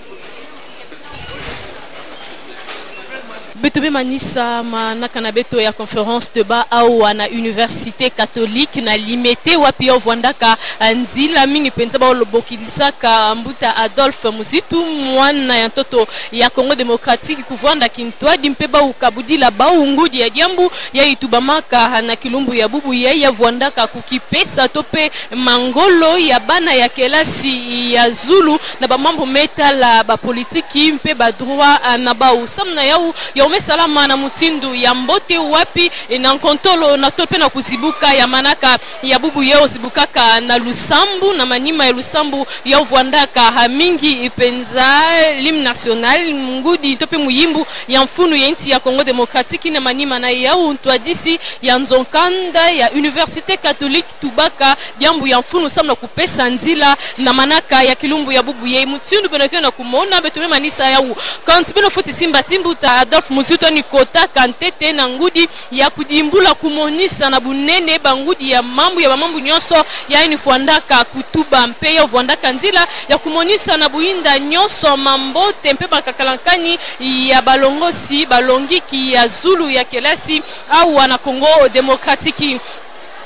Betobe manisa manaka na beto ya conférence de ba au na université catholique na limité wapi ovandaka nzila mingi penza ba lobokilisaka mbuta Adolphe Muzitu mwana ya mtoto ya Congo démocratique kuvanda kintwa dimpeba ukabudila ba ungudi ya jambu ya itubamaka na kilumbu ya bubu ya vwandaka kukipesa tope mangolo ya bana ya kelasi ya Zulu na ba mambo metala ba politiki mpe ba droit na ba usamna yau ya salama na mutindu ya mbote wapi na nkontolo na tope na kuzibuka ya manaka ya bubu yeo zibukaka na Lusambu na manima ya Lusambu ya uvwandaka hamingi ipenza lim national ngudi tope muyimbu ya mfunu ya nchi ya Congo démocratique na manima na ya untwadisi ya nzonkanda ya université catholique tubaka byambu ya mfunu samna kupesa nzila na manaka ya kilumbu ya bubu ye mutindu benokyo na kumona betume manisa ya u quand beno foti simba timbuta Adolphe Muzitu ni kota kantete na ngudi ya kudimbula kumonisa na bunene bangudi ya mambu nyonso ya inifwandaka kutuba mpe ya vwandaka nzila ya kumonisa na buinda nyonso mambote mpe bakakalankani ya balongosi balongiki ya Zulu ya kelasi au wana Congo démocratique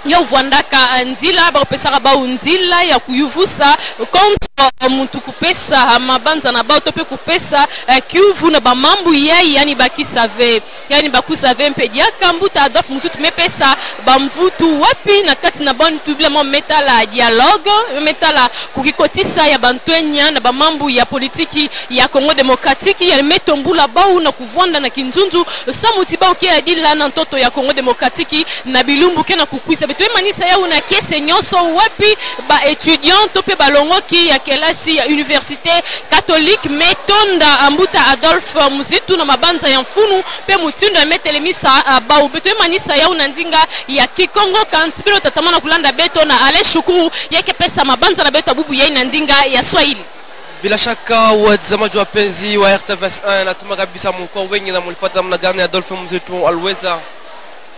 ya vwandaka nzila bakopesaka ba nzila ya kuyuvusa contre muntu kupesa mabanza na bao tope kupesa kiuvu na bamambu yai yani bakisave yani bakusave mpedia kambuta Adolphe Muzitu mepesa bamvutu wapi na kati na bon publiquement metala dialogue metala kukikotisa ya bantwenya na bamambu ya politiki ya Congo démocratique ya metombula bao na kuvwanda na kinzunzu samuti bao kia dila na ntoto ya Congo démocratique na bilumbu kena kukwisa betwe manisa ya una kese nyonso wapi ba étudiant tope balongoki ya kelasi ya université catholique metonda ambuta Adolphe Muzitu na mabanza ya mfunu pe mutindo metelemisa ba ubetwe manisa ya unanzinga ya Kikongo kantibilo tatamana kulanda beto na ale shukuru yake pesa mabanza na beto bubu ya inandinga ya Swahili. Bila shaka watazamaji wapenzi wa RTVS 1 natuma kabisa mkoa wengi na mlifuata namna gani Adolphe Muzitu aliweza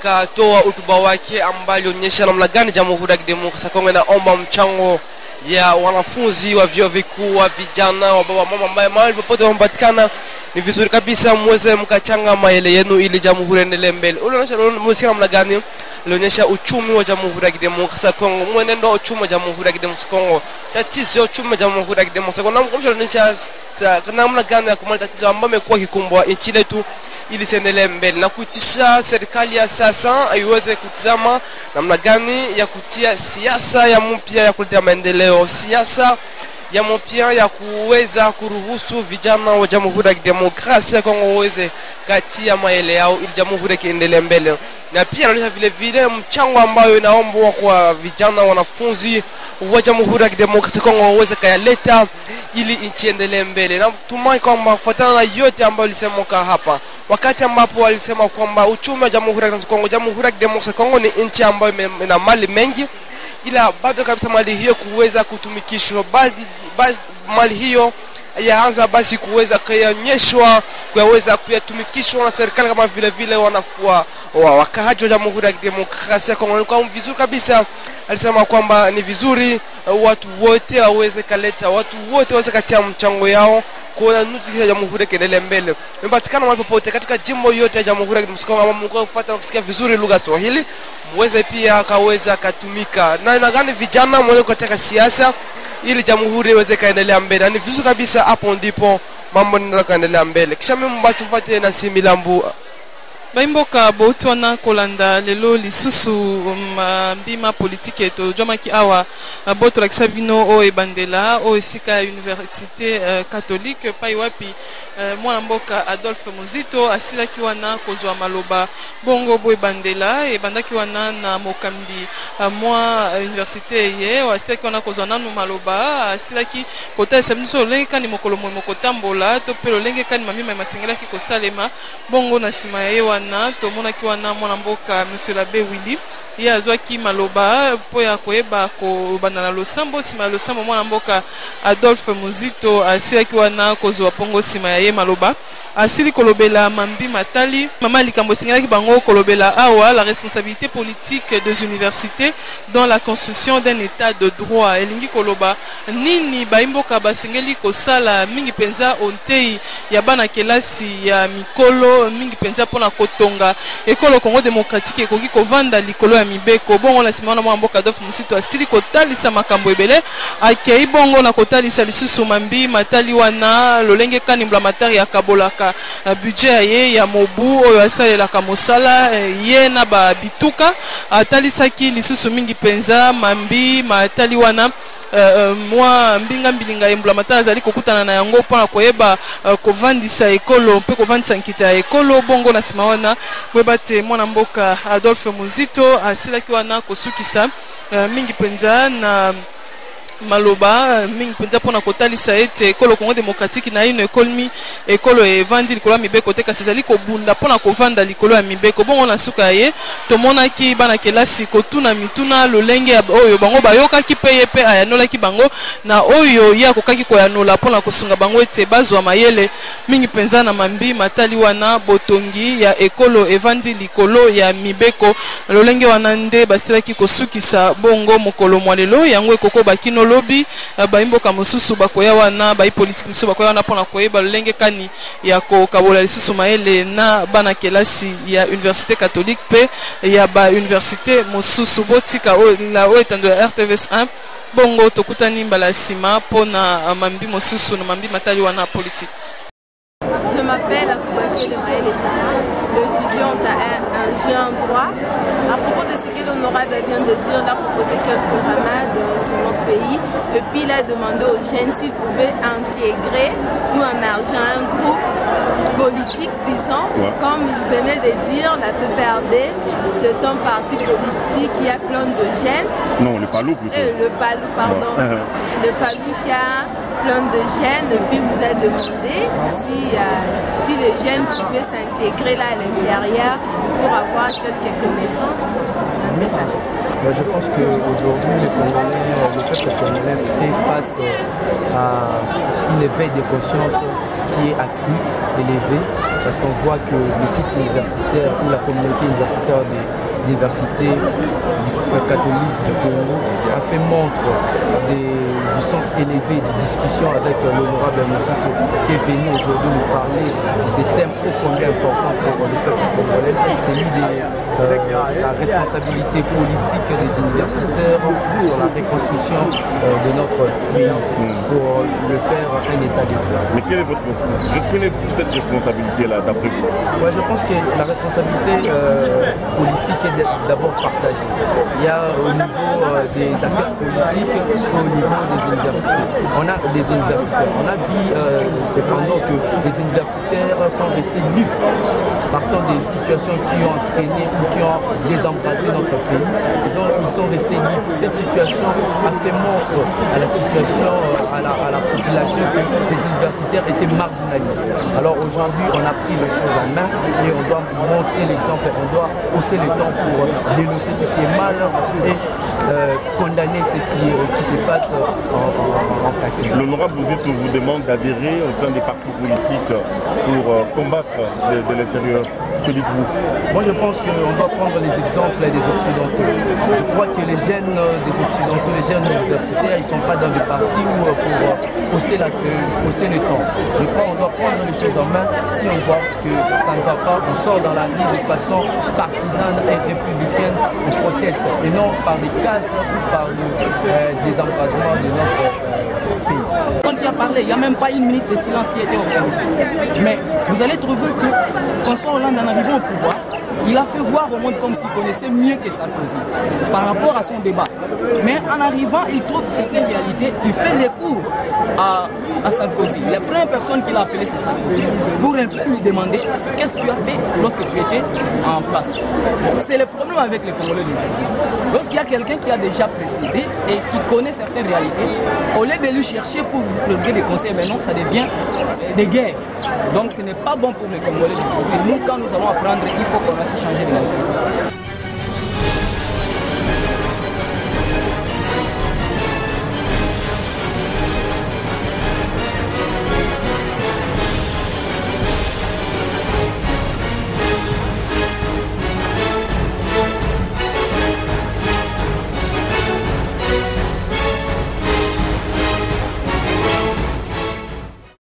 katoa hotuba wake ambayo ilionyesha namna gani Jamhuri ya Kidemokrasia ya Kongo inaomba mchango ya wanafunzi wa vyuo vikuu wa vijana wa baba mama ambaye mahali popote wanapatikana ni vizuri kabisa muweze mkachanga maele yenu ili Jamhuri iendelee mbele. Unaonyesha namna gani ilionyesha uchumi wa Jamhuri ya Kidemokrasia ya Kongo, mwenendo wa uchumi wa Jamhuri ya Kidemokrasia ya Kongo, tatizo ya uchumi wa Jamhuri ya Kidemokrasia ya Kongo, na namna gani ya kumaliza tatizo ambalo imekuwa kikumbwa nchi yetu ili siendelee mbele na kuitisha serikali ya sasa iweze kutazama namna gani ya kutia siasa ya mpya ya kuleta maendeleo, siasa ya mpya ya kuweza kuruhusu vijana wa Jamhuri ya Kidemokrasia ya Kongo waweze katia maele yao ili Jamhuri iendelee mbele. Na pia anaonyesha vile vile mchango ambao inaombwa kwa vijana wanafunzi wa Jamhuri ya Kidemokrasia ya Kongo waweze kayaleta ili nchi iendelee mbele. Na tumai kwamba kufuatana na yote ambayo lisemwa hapa, wakati ambapo walisema kwamba uchumi wa Jamhuri ya Kidemokrasia ya Kongo ni nchi ambayo ina mali mengi, ila bado kabisa mali hiyo kuweza kutumikishwa, basi mali hiyo yaanza basi kuweza kuonyeshwa kuweza kuyatumikishwa na serikali kama vile vile wanafua wakahaji wa Jamhuri ya Kidemokrasia ya Kongo. Kwa vizuri kabisa alisema kwamba ni vizuri watu wote waweze kaleta, watu wote waweze katia mchango yao kuona nusu ya Jamhuri iendelee mbele. Imepatikana mahali popote katika jimbo yote ya Jamhuri ya Kidemokrasia ya Kongo, mko kufuata na kusikia vizuri lugha ya Swahili, muweze pia kaweza katumika. Na gani vijana mweze katika siasa ili jamhuri iweze kaendelea mbele. Ni vizuri kabisa, hapo ndipo mambo ndio kaendelea mbele. Kisha mimi basi mfuate na Similambu. Baimboka bauti wana kolanda lelo lisusu mbima politique to jomaki awa boto lakisa bino o ebandela o esika université catholique pai wapi mwana mboka Adolphe Muzito asilaki wana kozwa maloba bongo bo ebandela ebandaki wana na mokambi mwa université ye asilaki wana kozwa nanu maloba asilaki kota esambiso lenge kani mokolo mokotambola to pe lenge kani mamima masengelaki kosalema bongo na sima ye wana tomonaki wana mwana mboka monsieur l'abbé Willy ye azwaki maloba po ya koyeba kobanda na losambo sima ya losambo mwana mboka Adolphe Muzito asilaki wana kozwa pongo sima ya ye maloba asili kolobela mambi matali mama likambo singalaki bango kolobela awa la responsabilité politique des universités dans la construction d'un état de droit elingi koloba nini baimboka basengeli kosala mingi penza ontei ya bana kelasi ya mikolo mingi penza pona kotonga ekolo Congo démocratique ekoki kovanda likolo ya mibeko bongo na simana mwa mboka Adolphe Muzito asili kotalisa makambo ebele akei bongo na kotalisa lisusu mambi matali wana lolenge kanimbla matari ya kabolaka budget ye ya mobu oyo asalelaka mosala ye na ba bituka atalisaki lisusu mingi penza mambi matali wana mwa mbinga mbilinga embla matala azali kokutana na yango pona koyeba kovandisa ekolo mpe kovandisa nkita ya ekolo bongo na sima wana boyeba te mwana mboka Adolphe Muzito asilaki wana kosukisa mingi penza na maloba mingi penza pona kotalisa ete ekolo Congo démocratique na ino ekolmi ekolo evandi likolo ya mibeko te kasi ezali kobunda pona kovanda likolo ya mibeko bongo na suka ye tomonaki bana kelasi kotuna mituna lolenge oyo bango bayokaki pe ye pe ayanolaki bango na oyo ye akokaki koyanola pona kosunga bango ete bazwa mayele mingi penza na mambi matali wana botongi ya ekolo evandi likolo ya mibeko lolenge wana nde basilaki kosukisa bongo mokolo mwalelo yango ekoko bakino lobi baimboka mosusu bakoya wana bai politique mosusu bakoya wana pona koyeba lolenge kani ya kokabola lisusu maele na bana kelasi ya université catholique pe ya ba université mosusu botika la oetando ya RTVS 1 bongo tokutani mbala sima pona mambi mosusu na mambi matali wana politique. Je m'appelle Akoubaké de Maël Essama, étudiante à ingénieur en droit. À propos de ce que l'honorable vient de dire, il a proposé quelques remèdes sur notre pays et puis il a demandé aux jeunes s'ils pouvaient intégrer ou émerger un groupe politique, disons, comme il venait de dire, la PPRD, c'est un parti politique qui a plein de jeunes. Non, le PALU plutôt. Le PALU, pardon. Le PALU qui a plein de jeunes, et puis il nous a demandé si les jeunes pouvaient s'intégrer là à l'intérieur pour avoir quelques connaissances. C'est un peu ça. Je pense qu'aujourd'hui, le peuple congolais fait face à une éveil de conscience qui est accru, élevé, parce qu'on voit que le site universitaire ou la communauté universitaire de l'université catholique du Congo a fait montre du sens élevé des discussions avec l'honorable Muzito qui est venu aujourd'hui nous parler de ces thèmes ô combien importants pour le peuple congolais, celui de la responsabilité politique des universitaires sur la reconstruction de notre pays pour le faire un état de droit. Mais quelle est votre responsabilité? Quelle est cette responsabilité-là d'après vous? Ouais, je pense que la responsabilité politique est d'abord partagée. Il y a au niveau des acteurs politiques et au niveau des universités. On a des universitaires. On a vu cependant que les universitaires sont restés nus partant des situations qui ont entraîné ou qui ont désembrasé notre pays. Ils sont restés nus. Cette situation a fait montre à la situation, à la population que les universitaires étaient marginalisés. Alors aujourd'hui, on a pris les choses en main et on doit montrer l'exemple. On doit hausser le temps pour dénoncer ce qui est mal et condamner ce qui se passe en pratique. L'honorable Muzito vous demande d'adhérer au sein des partis politiques pour combattre de l'intérieur. Que dites-vous? Moi je pense qu'on doit prendre les exemples des Occidentaux. Je crois que les jeunes des Occidentaux, les jeunes universitaires, ils ne sont pas dans des partis pour hausser le temps. Je crois qu'on doit prendre les choses en main. Si on voit que ça ne va pas, on sort dans la rue de façon partisane et républicaine, on proteste. Et non par des cadres passe par le désenclavement de notre pays. Quand il a parlé, il n'y a même pas une minute de silence qui a été organisée. Mais vous allez trouver que François Hollande, en arrivant au pouvoir, il a fait voir au monde comme s'il connaissait mieux que Sarkozy par rapport à son débat. Mais en arrivant, il trouve certaines réalités, il fait recours à Sarkozy. La première personne qu'il a appelée, c'est Sarkozy, pour un peu lui demander qu'est-ce que tu as fait lorsque tu étais en place. C'est le problème avec les Congolais d'aujourd'hui. Lorsqu'il y a quelqu'un qui a déjà précédé et qui connaît certaines réalités, au lieu de lui chercher pour vous donner des conseils, mais non, ça devient des guerres. Donc ce n'est pas bon pour les Congolais d'aujourd'hui. Nous, quand nous allons apprendre, il faut commencer à changer de mentalité.